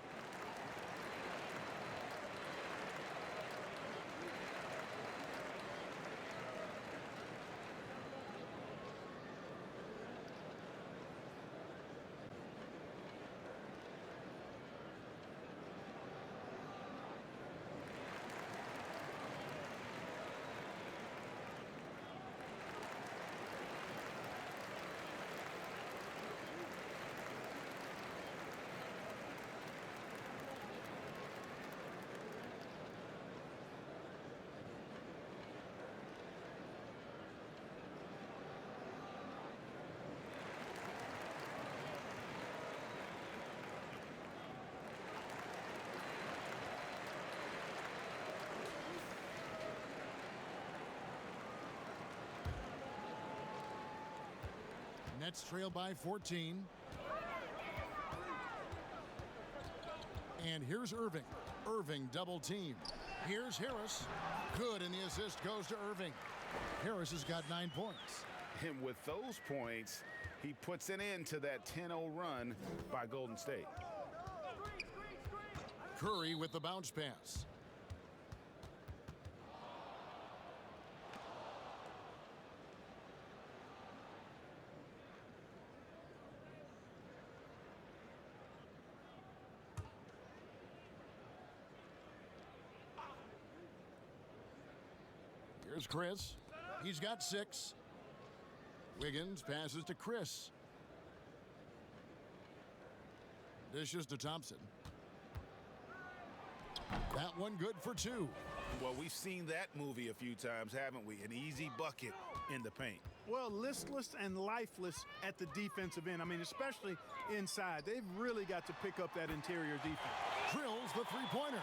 Nets trail by 14. And here's Irving. Irving double team. Here's Harris. Good, and the assist goes to Irving. Harris has got 9 points. And with those points, he puts an end to that 10-0 run by Golden State. Curry with the bounce pass. Here's Chris. He's got 6. Wiggins passes to Chris. Dishes to Thompson. That one good for 2. Well, we've seen that movie a few times, haven't we? An easy bucket in the paint. Well, listless and lifeless at the defensive end. I mean, especially inside. They've really got to pick up that interior defense. Drills the three-pointer.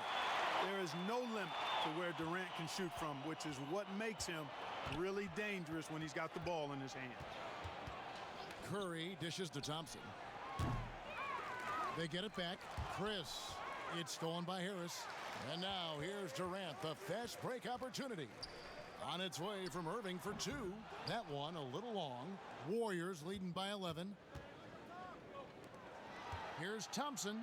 There is no limit to where Durant can shoot from, which is what makes him really dangerous when he's got the ball in his hands. Curry dishes to Thompson. They get it back. Chris. It's stolen by Harris. And now here's Durant, the fast break opportunity. On its way from Irving for 2. That one a little long. Warriors leading by 11. Here's Thompson,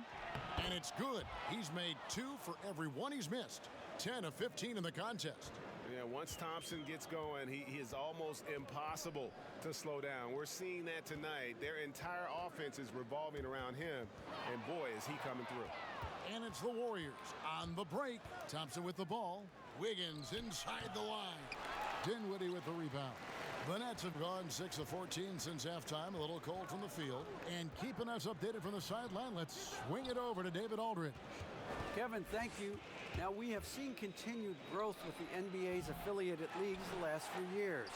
and it's good. He's made 2 for every one he's missed. 10 of 15 in the contest. Yeah, once Thompson gets going, he is almost impossible to slow down. We're seeing that tonight. Their entire offense is revolving around him, and boy, is he coming through. And it's the Warriors on the break. Thompson with the ball. Wiggins inside the line. Dinwiddie with the rebound. The Nets have gone 6 of 14 since halftime. A little cold from the field. And keeping us updated from the sideline, let's swing it over to David Aldridge. Kevin, thank you. Now, we have seen continued growth with the NBA's affiliated leagues the last few years.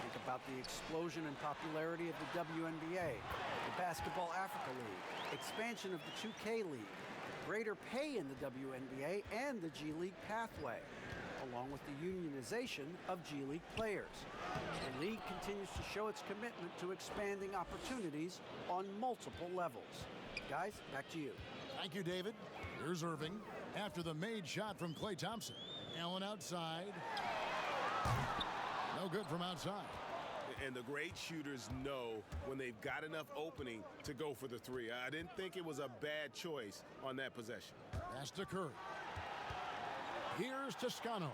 Think about the explosion in popularity of the WNBA, the Basketball Africa League, expansion of the 2K League, greater pay in the WNBA and the G League pathway, along with the unionization of G League players. The league continues to show its commitment to expanding opportunities on multiple levels. Guys, back to you. Thank you, David. Here's Irving after the made shot from Klay Thompson. Allen outside. No good from outside. And the great shooters know when they've got enough opening to go for the 3. I didn't think it was a bad choice on that possession. Pass to Curry. Here's Toscano.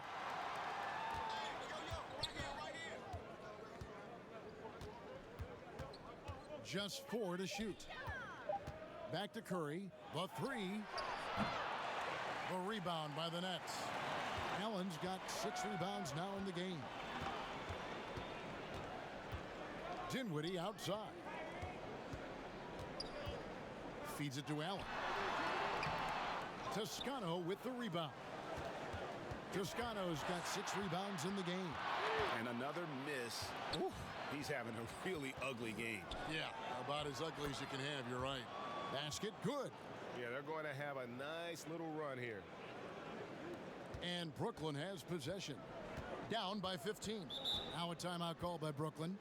Just 4 to shoot. Back to Curry. The 3. The rebound by the Nets. Allen's got 6 rebounds now in the game. Dinwiddie outside. Feeds it to Allen. Toscano with the rebound. Toscano's got 6 rebounds in the game. And another miss. Oof. He's having a really ugly game. Yeah, about as ugly as you can have, you're right. Basket, good. Yeah, they're going to have a nice little run here. And Brooklyn has possession. Down by 15. Now a timeout called by Brooklyn.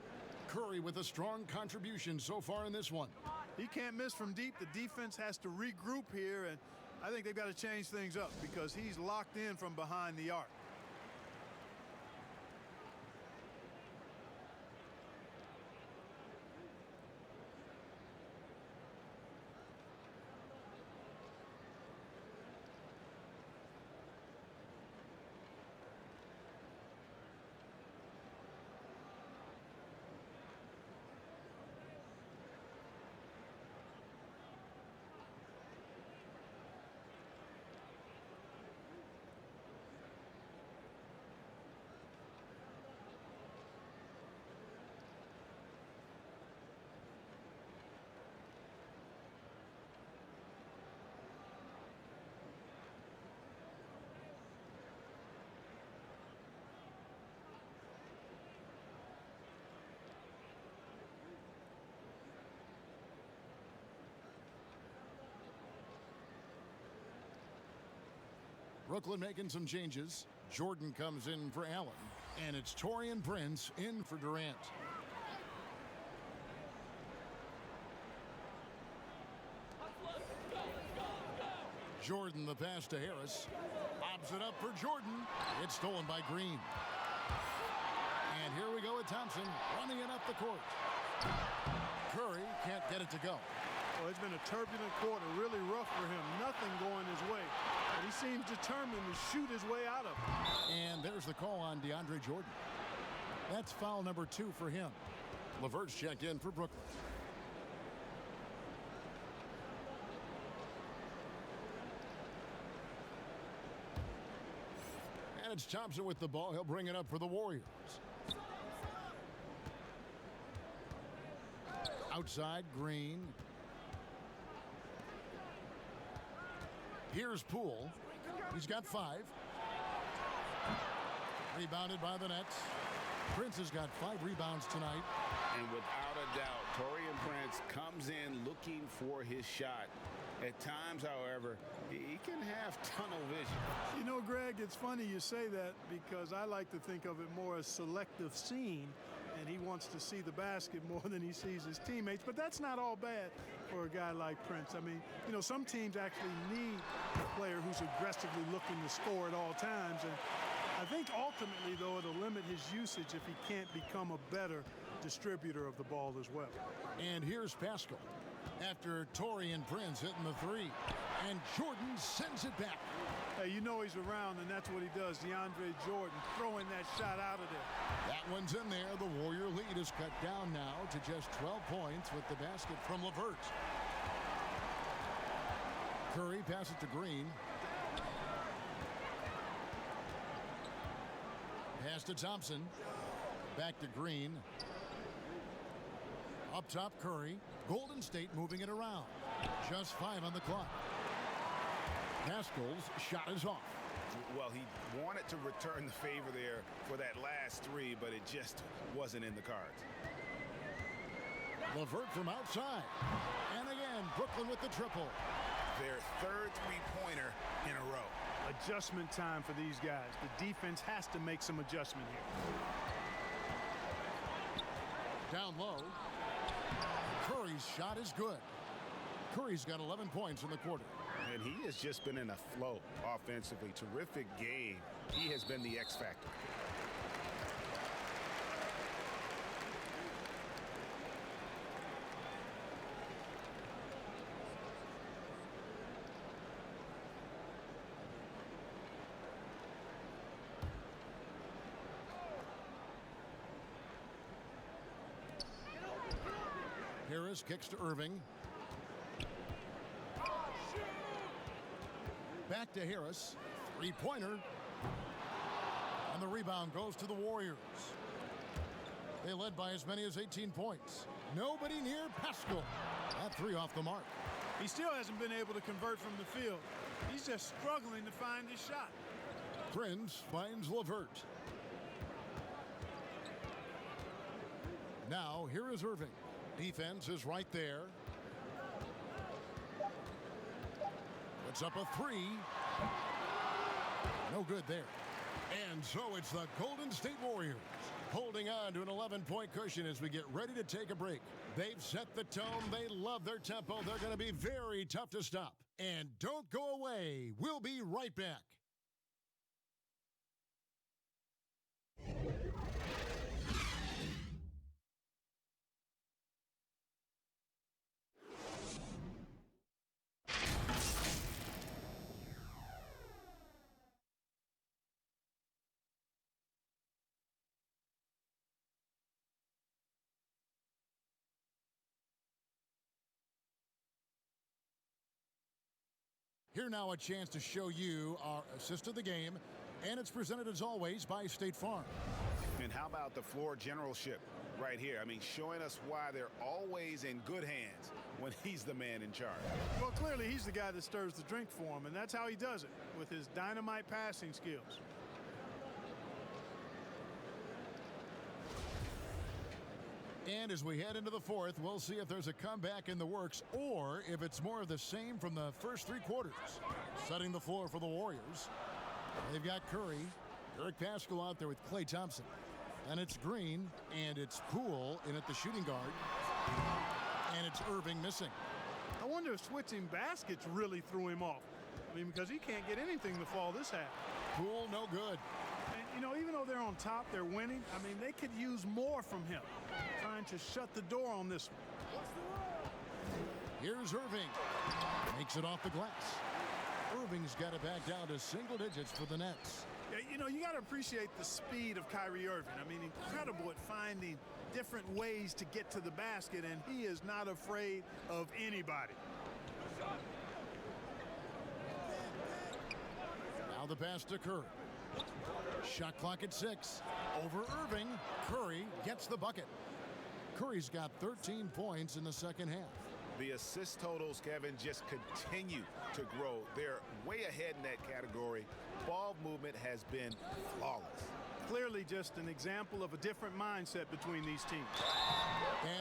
Curry with a strong contribution so far in this one. He can't miss from deep. The defense has to regroup here, and I think they've got to change things up because he's locked in from behind the arc. Brooklyn making some changes. Jordan comes in for Allen. And it's Taurean Prince in for Durant. Jordan the pass to Harris. Lobs it up for Jordan. It's stolen by Green. And here we go with Thompson running it up the court. Curry can't get it to go. Well, it's been a turbulent quarter, really rough for him. Nothing going his way. But he seems determined to shoot his way out of it. And there's the call on DeAndre Jordan. That's foul number 2 for him. LeVert's checked in for Brooklyn. And a it's Thompson with the ball. He'll bring it up for the Warriors. Outside, Green. Here's Poole. He's got 5. Rebounded by the Nets. Prince has got 5 rebounds tonight. And without a doubt, Taurean Prince comes in looking for his shot. At times, however, he can have tunnel vision. You know, Greg, it's funny you say that because I like to think of it more as selective seeing, and he wants to see the basket more than he sees his teammates. But that's not all bad for a guy like Prince. I mean, you know, some teams actually need a player who's aggressively looking to score at all times. And I think ultimately, though, it'll limit his usage if he can't become a better distributor of the ball as well. And here's Pascal after Taurean Prince hitting the 3. And Jordan sends it back. Hey, you know he's around, and that's what he does. DeAndre Jordan throwing that shot out of there. That one's in there. The Warrior lead is cut down now to just 12 points with the basket from LeVert. Curry passes to Green. Pass to Thompson. Back to Green. Up top, Curry. Golden State moving it around. Just 5 on the clock. Pascal's shot is off. Well, he wanted to return the favor there for that last 3, but it just wasn't in the cards. LeVert from outside. And again, Brooklyn with the triple. Their 3rd three-pointer in a row. Adjustment time for these guys. The defense has to make some adjustment here. Down low. Curry's shot is good. Curry's got 11 points in the quarter. And he has just been in a flow offensively. Terrific game. He has been the X factor. Harris kicks to Irving. Back to Harris. 3-pointer. And the rebound goes to the Warriors. They led by as many as 18 points. Nobody near Pascal. That 3 off the mark. He still hasn't been able to convert from the field. He's just struggling to find his shot. Prince finds LeVert. Now, here is Irving. Defense is right there. Puts up a 3. No good there. And so it's the Golden State Warriors holding on to an 11-point cushion as we get ready to take a break. They've set the tone. They love their tempo. They're going to be very tough to stop. And don't go away. We'll be right back. Here now a chance to show you our assist of the game, and it's presented as always by State Farm. And how about the floor generalship right here? I mean, showing us why they're always in good hands when he's the man in charge. Well, clearly he's the guy that stirs the drink for him, and that's how he does it, with his dynamite passing skills. And as we head into the 4th, we'll see if there's a comeback in the works or if it's more of the same from the first 3 quarters. Setting the floor for the Warriors. They've got Curry, Eric Pascal out there with Klay Thompson. And it's Green, and it's Poole in at the shooting guard. And it's Irving missing. I wonder if switching baskets really threw him off. I mean, because he can't get anything to fall this half. Poole, no good. And, you know, even though they're on top, they're winning. I mean, they could use more from him. Trying to shut the door on this one. Here's Irving. Makes it off the glass. Irving's got it back down to single digits for the Nets. Yeah, you know, you got to appreciate the speed of Kyrie Irving. I mean, incredible at finding different ways to get to the basket, and he is not afraid of anybody. Now the pass to Curry. Shot clock at 6. Over Irving. Curry gets the bucket. Curry's got 13 points in the second half. The assist totals, Kevin, just continue to grow. They're way ahead in that category. Ball movement has been flawless. Clearly just an example of a different mindset between these teams.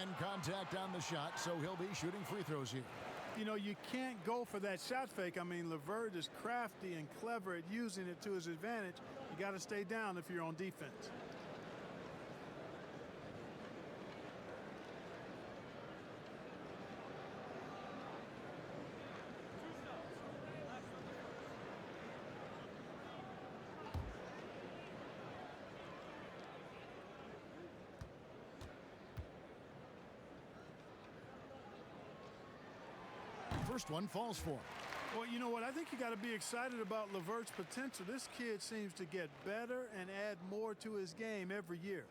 And contact on the shot, so he'll be shooting free throws here. You know, you can't go for that shot fake. I mean, LeVert is crafty and clever at using it to his advantage. You got to stay down if you're on defense. First one falls for him. Well, you know what? I think you got to be excited about LeVert's potential. This kid seems to get better and add more to his game every year.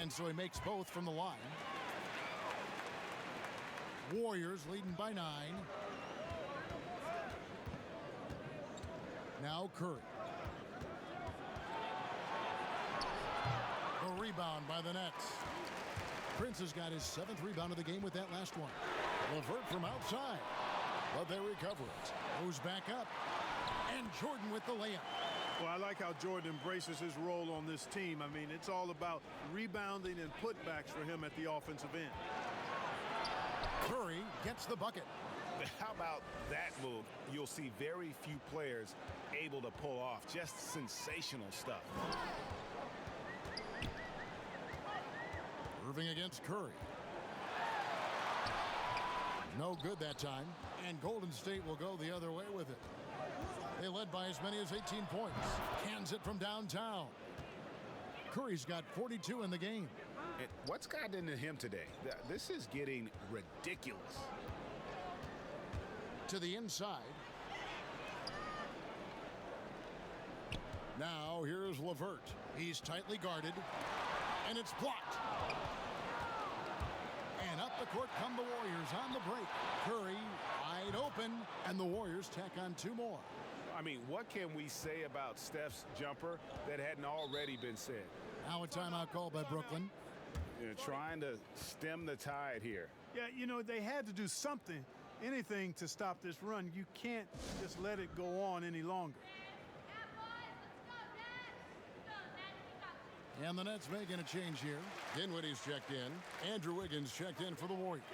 And so he makes both from the line. Warriors leading by 9. Now Curry. The rebound by the Nets. Prince has got his 7th rebound of the game with that last one. LeVert from outside. But they recover it. Goes back up. And Jordan with the layup. Well, I like how Jordan embraces his role on this team. I mean, it's all about rebounding and putbacks for him at the offensive end. Curry gets the bucket. How about that move? You'll see very few players able to pull off. Just sensational stuff. Irving against Curry. No good that time. And Golden State will go the other way with it. They led by as many as 18 points. Cans it from downtown. Curry's got 42 in the game. And what's gotten into him today? This is getting ridiculous. To the inside. Now here's LeVert. He's tightly guarded. And it's blocked. And up the court come the Warriors on the break. Curry wide open. And the Warriors tack on 2 more. I mean, what can we say about Steph's jumper that hadn't already been said? Now a timeout called by Brooklyn. Trying to stem the tide here. Yeah, you know, they had to do something, anything to stop this run. You can't just let it go on any longer. And the Nets making a change here. Dinwiddie's checked in. Andrew Wiggins checked in for the Warriors.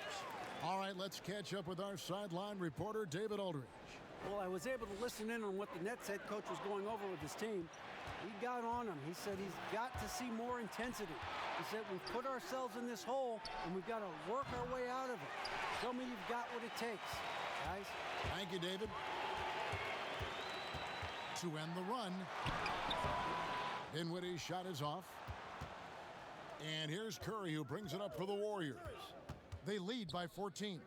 All right, let's catch up with our sideline reporter, David Aldridge. Well, I was able to listen in on what the Nets head coach was going over with his team. He got on him. He said he's got to see more intensity. He said we've put ourselves in this hole and we've got to work our way out of it. Show me you've got what it takes, guys. Thank you, David. To end the run, Dinwiddie's shot is off. And here's Curry, who brings it up for the Warriors. They lead by 14.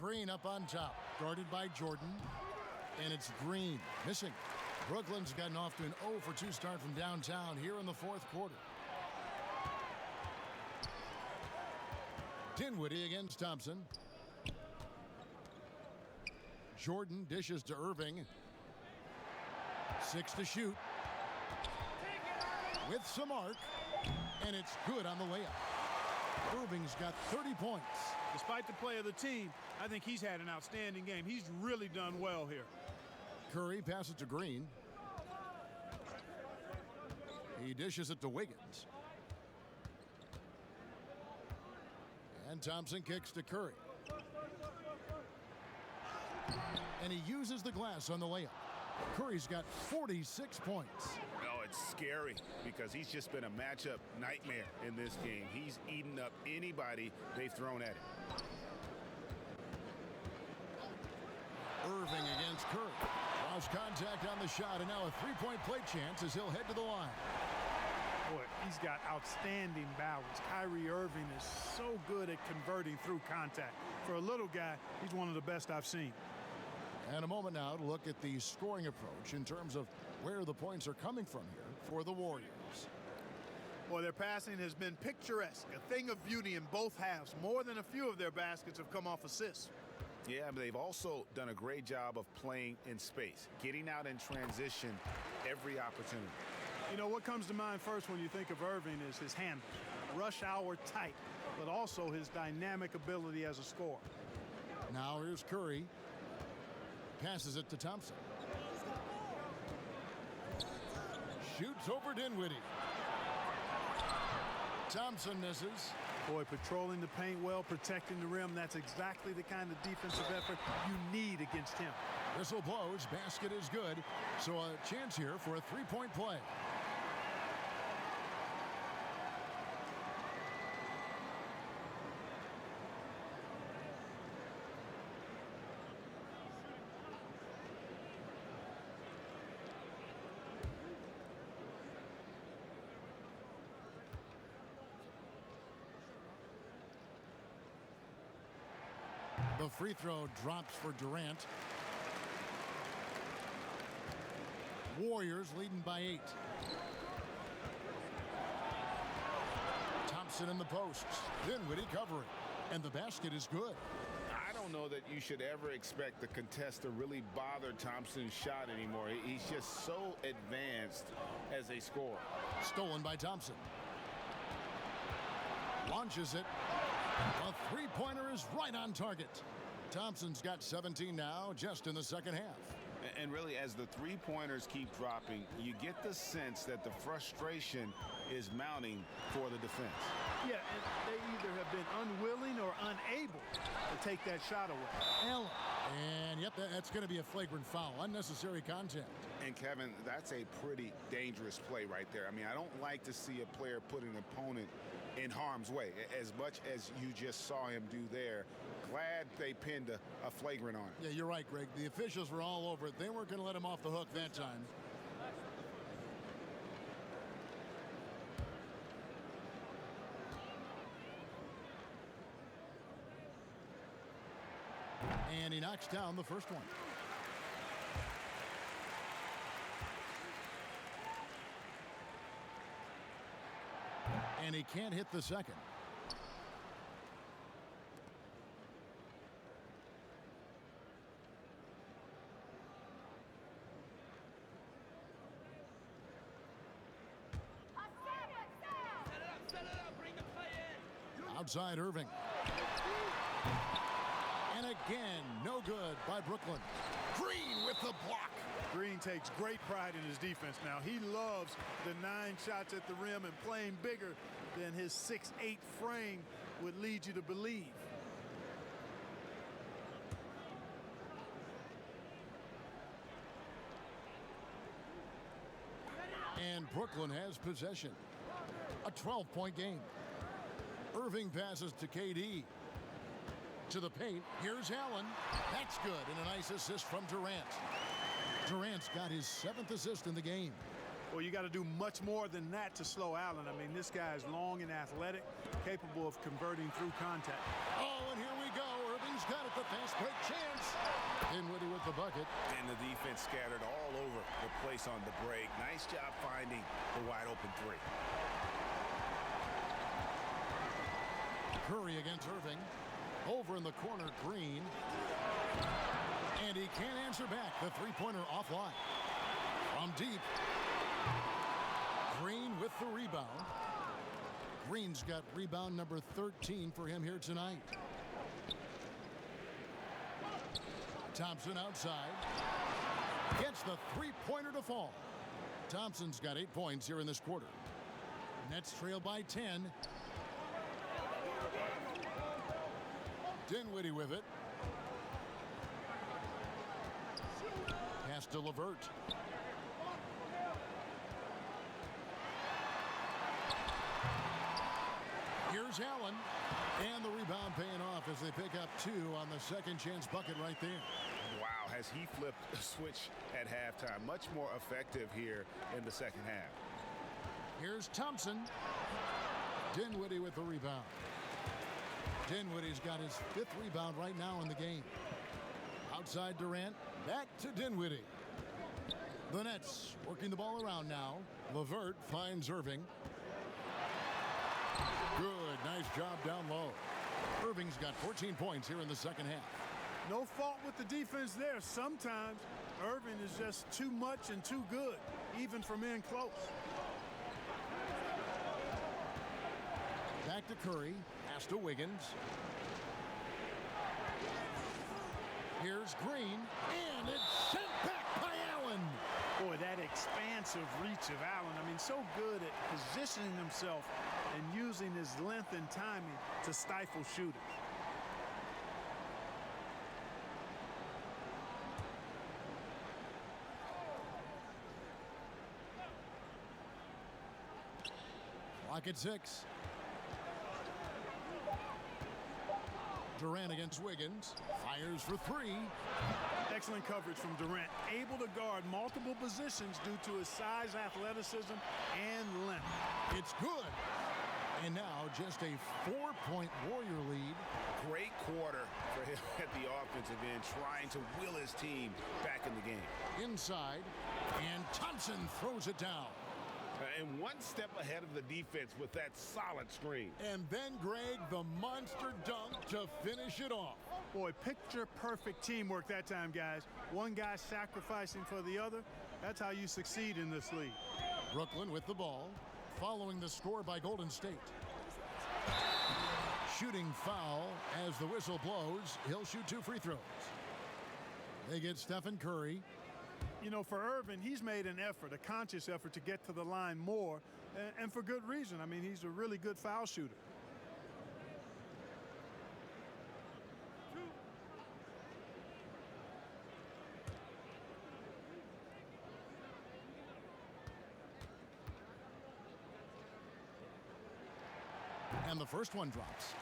Green up on top, guarded by Jordan. And it's Green missing. Brooklyn's gotten off to an 0 for 2 start from downtown here in the 4th quarter. Dinwiddie against Thompson. Jordan dishes to Irving. 6 to shoot. With some arc. And it's good on the layup. Irving's got 30 points. Despite the play of the team, I think he's had an outstanding game. He's really done well here. Curry passes to Green. He dishes it to Wiggins. And Thompson kicks to Curry. And he uses the glass on the layup. Curry's got 46 points. Oh, it's scary because he's just been a matchup nightmare in this game. He's eaten up anybody they've thrown at him. Irving against Curry. Lost contact on the shot, and now a 3-point play chance as he'll head to the line. Boy, he's got outstanding balance. Kyrie Irving is so good at converting through contact. For a little guy, he's one of the best I've seen. And a moment now to look at the scoring approach in terms of where the points are coming from here for the Warriors. Boy, their passing has been picturesque, a thing of beauty in both halves. More than a few of their baskets have come off assists. Yeah, but they've also done a great job of playing in space, getting out in transition every opportunity. You know, what comes to mind first when you think of Irving is his handle. Rush hour tight, but also his dynamic ability as a scorer. Now here's Curry. Passes it to Thompson. Shoots over Dinwiddie. Thompson misses. Boy, patrolling the paint well, protecting the rim. That's exactly the kind of defensive effort you need against him. Whistle blows. Basket is good. So a chance here for a three-point play. The free throw drops for Durant. Warriors leading by 8. Thompson in the posts. Dinwiddie covering. And the basket is good. I don't know that you should ever expect the contest to really bother Thompson's shot anymore. He's just so advanced as a scorer. Stolen by Thompson. Launches it. A three-pointer is right on target. Thompson's got 17 now, just in the second half. And really, as the three-pointers keep dropping, you get the sense that the frustration is mounting for the defense. Yeah, and they either have been unwilling or unable to take that shot away. Allen. And yep, that's going to be a flagrant foul. Unnecessary contact. And Kevin, that's a pretty dangerous play right there. I mean, I don't like to see a player put an opponent in harm's way as much as you just saw him do there. Glad they pinned a flagrant on him. Yeah, you're right, Greg. The officials were all over it. They weren't going to let him off the hook that time. And he knocks down the first one. And he can't hit the second. Outside Irving. And again, no good by Brooklyn. Green with the block. Green takes great pride in his defense now. He loves the 9 shots at the rim and playing bigger than his 6'8" frame would lead you to believe. And Brooklyn has possession. A 12-point game. Irving passes to KD. To the paint. Here's Allen. That's good. And a nice assist from Durant. Durant's got his 7th assist in the game. Well, you got to do much more than that to slow Allen. I mean, this guy is long and athletic, capable of converting through contact. Oh, and here we go. Irving's got it. The fast break chance. Dinwiddie with the bucket. And the defense scattered all over the place on the break. Nice job finding the wide open three. Curry against Irving. Over in the corner, Green. And he can't answer back. The three-pointer offline. From deep. Green with the rebound. Green's got rebound number 13 for him here tonight. Thompson outside. Gets the three-pointer to fall. Thompson's got 8 points here in this quarter. Nets trail by 10. Dinwiddie with it. Pass to LeVert. Here's Allen. And the rebound paying off as they pick up 2 on the second chance bucket right there. Wow, has he flipped a switch at halftime. Much more effective here in the second half. Here's Thompson. Dinwiddie with the rebound. Dinwiddie's got his 5th rebound right now in the game. Outside Durant. Back to Dinwiddie. The Nets working the ball around now. LeVert finds Irving. Good, nice job down low. Irving's got 14 points here in the second half. No fault with the defense there. Sometimes Irving is just too much and too good, even from in close. Back to Curry, pass to Wiggins. Here's Green, and it's sent back by Allen. Boy, that expansive reach of Allen. I mean, so good at positioning himself and using his length and timing to stifle shooters. Clock at 6. Durant against Wiggins. Fires for 3. Excellent coverage from Durant. Able to guard multiple positions due to his size, athleticism, and length. It's good. And now just a 4-point Warrior lead. Great quarter for him at the offensive end, trying to will his team back in the game. Inside, and Thompson throws it down. And one step ahead of the defense with that solid screen. And then, Greg, the monster dunk to finish it off. Boy, picture-perfect teamwork that time, guys. One guy sacrificing for the other. That's how you succeed in this league. Brooklyn with the ball, following the score by Golden State. Shooting foul as the whistle blows. He'll shoot 2 free throws. They get Stephen Curry. You know, for Irving, he's made an effort, a conscious effort to get to the line more, and for good reason. I mean, he's a really good foul shooter. And the first one drops.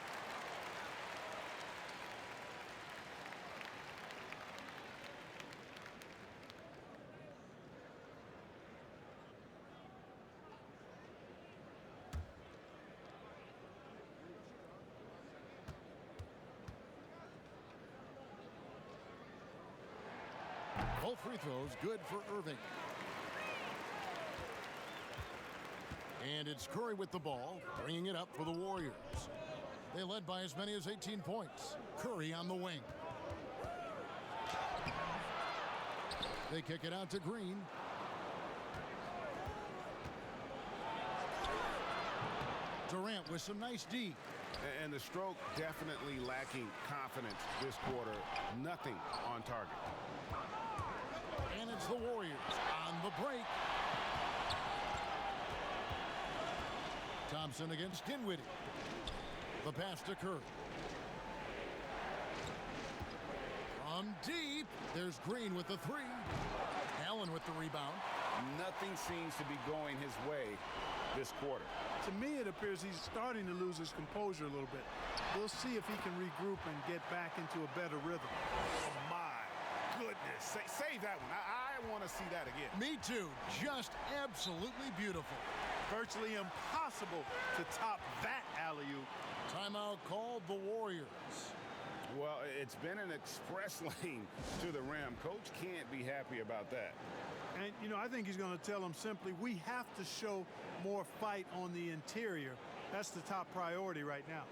Both free throws good for Irving. And it's Curry with the ball, bringing it up for the Warriors. They led by as many as 18 points. Curry on the wing. They kick it out to Green. Durant with some nice D. And the stroke definitely lacking confidence this quarter. Nothing on target. And it's the Warriors on the break. Thompson against Dinwiddie. The pass to Curry. From deep, there's Green with the 3. Allen with the rebound. Nothing seems to be going his way this quarter. To me, it appears he's starting to lose his composure a little bit. We'll see if he can regroup and get back into a better rhythm. Oh, my goodness. Save that one. I want to see that again. Me too. Just absolutely beautiful. Virtually impossible to top that alley-oop. Timeout called the Warriors. Well, it's been an express lane to the rim. Coach can't be happy about that. And, you know, I think he's going to tell them simply, we have to show more fight on the interior. That's the top priority right now.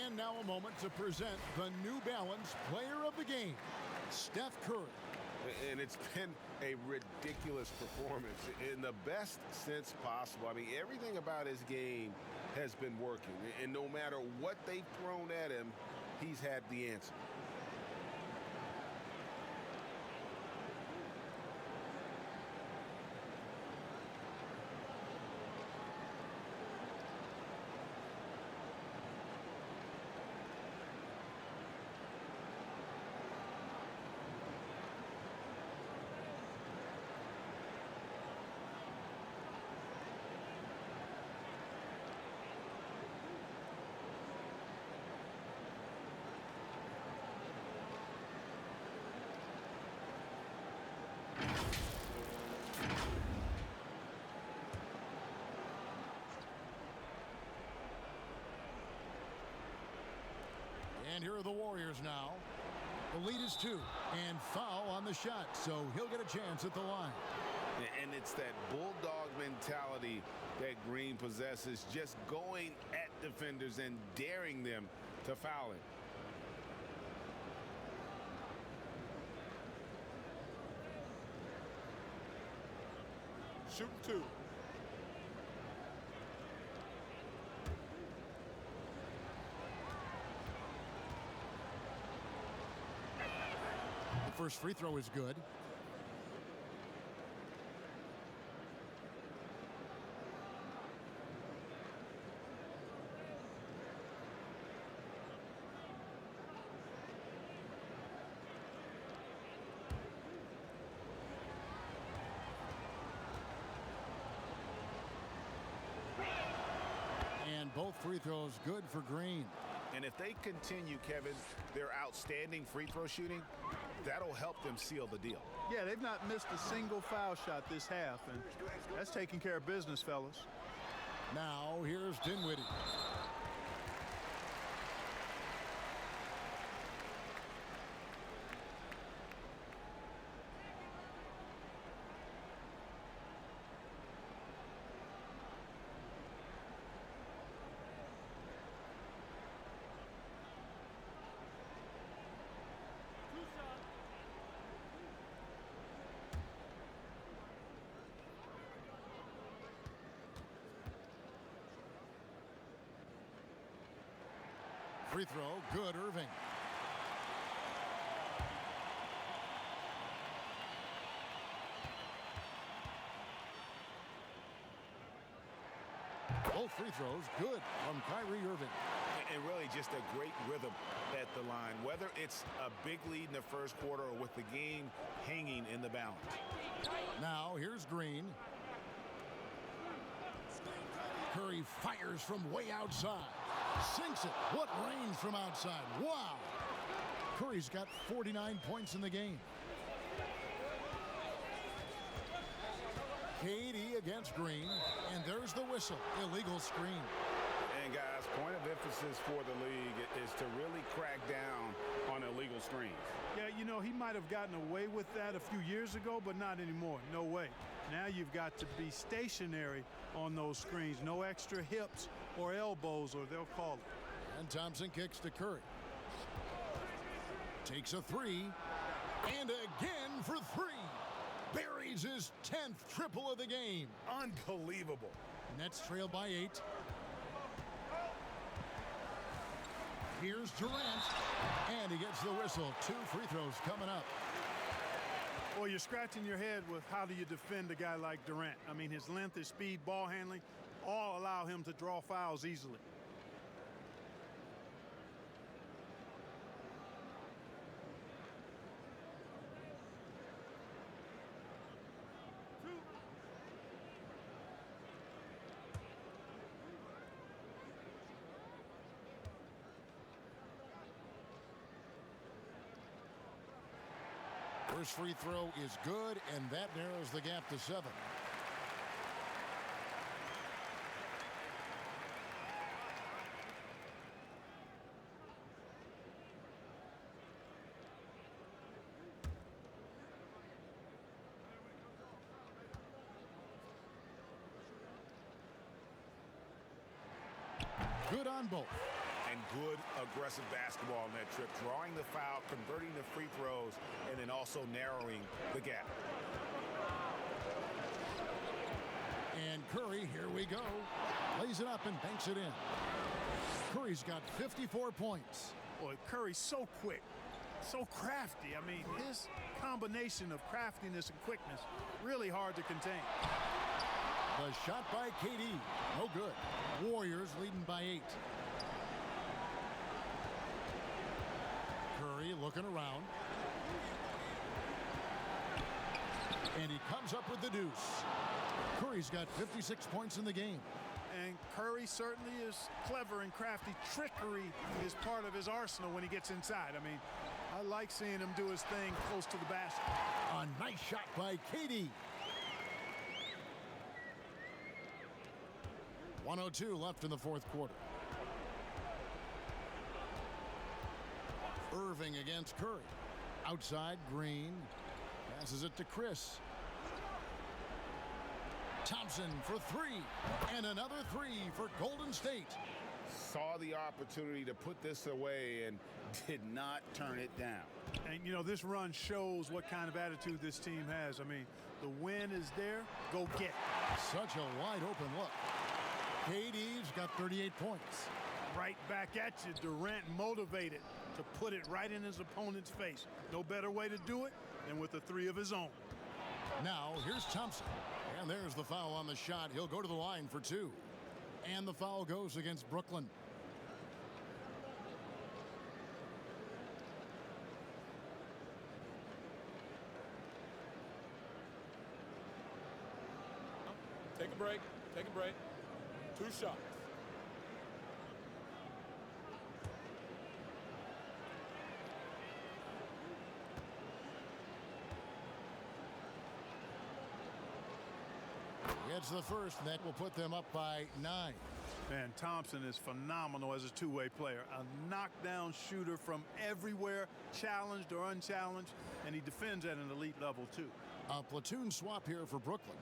And now a moment to present the New Balance Player of the Game, Steph Curry. And it's been a ridiculous performance in the best sense possible. I mean, everything about his game has been working. And no matter what they've thrown at him, he's had the answer. And here are the Warriors now. The lead is 2, and foul on the shot, so he'll get a chance at the line. And it's that bulldog mentality that Green possesses, just going at defenders and daring them to foul him. Shooting 2. The first free throw is good. And both free throws good for Green. And if they continue, Kevin, their outstanding free throw shooting, that'll help them seal the deal. Yeah, they've not missed a single foul shot this half, and that's taking care of business, fellas. Now here's Dinwiddie. Free throw, good, Irving. Both free throws, good from Kyrie Irving. And really just a great rhythm at the line, whether it's a big lead in the first quarter or with the game hanging in the balance. Now here's Green. Curry fires from way outside. Sinks it. What range from outside. Wow. Curry's got 49 points in the game. KD against Green. And there's the whistle. Illegal screen. And guys, point of emphasis for the league is to really crack down on illegal screens. Yeah, you know, he might have gotten away with that a few years ago, but not anymore. No way. Now you've got to be stationary on those screens. No extra hips or elbows, or they'll call it. And Thompson kicks to Curry. Takes a 3. And again for 3. Buries his 10th triple of the game. Unbelievable. Nets trail by 8. Here's Durant. And he gets the whistle. 2 free throws coming up. Well, you're scratching your head with how do you defend a guy like Durant. I mean, his length, his speed, ball handling, all allow him to draw fouls easily. First free throw is good, and that narrows the gap to 7. Good on both. And good aggressive basketball on that trip, drawing the foul, converting the free throws, and then also narrowing the gap. And Curry, here we go. Lays it up and banks it in. Curry's got 54 points. Boy, Curry's so quick, so crafty. I mean, his combination of craftiness and quickness, really hard to contain. The shot by KD, no good. Warriors leading by 8. Curry looking around. And he comes up with the deuce. Curry's got 56 points in the game. And Curry certainly is clever and crafty. Trickery is part of his arsenal when he gets inside. I mean, I like seeing him do his thing close to the basket. A nice shot by KD. 1:02 left in the fourth quarter. Irving against Curry. Outside, Green. Passes it to Chris. Thompson for three. And another three for Golden State. Saw the opportunity to put this away and did not turn it down. And, you know, this run shows what kind of attitude this team has. I mean, the win is there. Go get it. Such a wide open look. KD's got 38 points. Right back at you. Durant motivated to put it right in his opponent's face. No better way to do it than with a three of his own. Now, here's Thompson. And there's the foul on the shot. He'll go to the line for two. And the foul goes against Brooklyn. Take a break. Take a break. 2 shots. Gets the first, and that will put them up by 9. Man, Thompson is phenomenal as a two-way player. A knockdown shooter from everywhere, challenged or unchallenged, and he defends at an elite level, too. A platoon swap here for Brooklyn.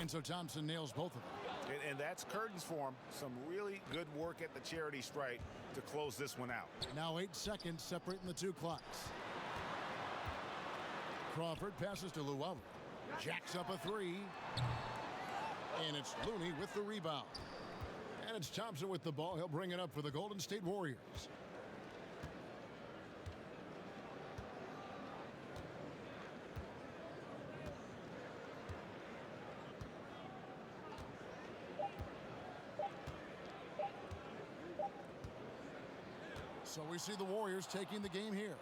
And so Thompson nails both of them. And that's curtains for him. Some really good work at the charity stripe to close this one out. Now 8 seconds separating the two clocks. Crawford passes to Llewellyn. Jacks up a three. And it's Looney with the rebound. And it's Thompson with the ball. He'll bring it up for the Golden State Warriors. So we see the Warriors taking the game here.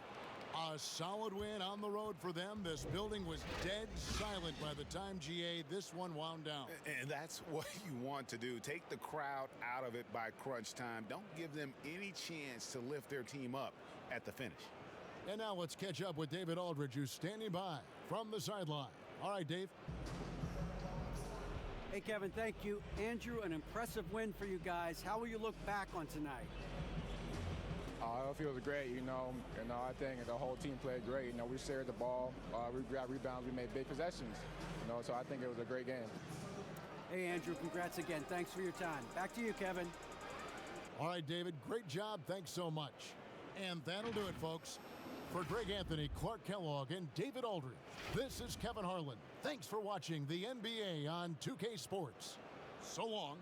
A solid win on the road for them. This building was dead silent by the time, GA, this one wound down. And that's what you want to do. Take the crowd out of it by crunch time. Don't give them any chance to lift their team up at the finish. And now let's catch up with David Aldridge, who's standing by from the sideline. All right, Dave. Hey, Kevin, thank you. Andrew, an impressive win for you guys. How will you look back on tonight? It feels great, I think the whole team played great. We shared the ball, we got rebounds, we made big possessions, so I think it was a great game. Hey, Andrew, congrats again. Thanks for your time. Back to you, Kevin. All right, David, great job. Thanks so much. And that'll do it, folks. For Greg Anthony, Clark Kellogg, and David Aldridge, this is Kevin Harlan. Thanks for watching the NBA on 2K Sports. So long.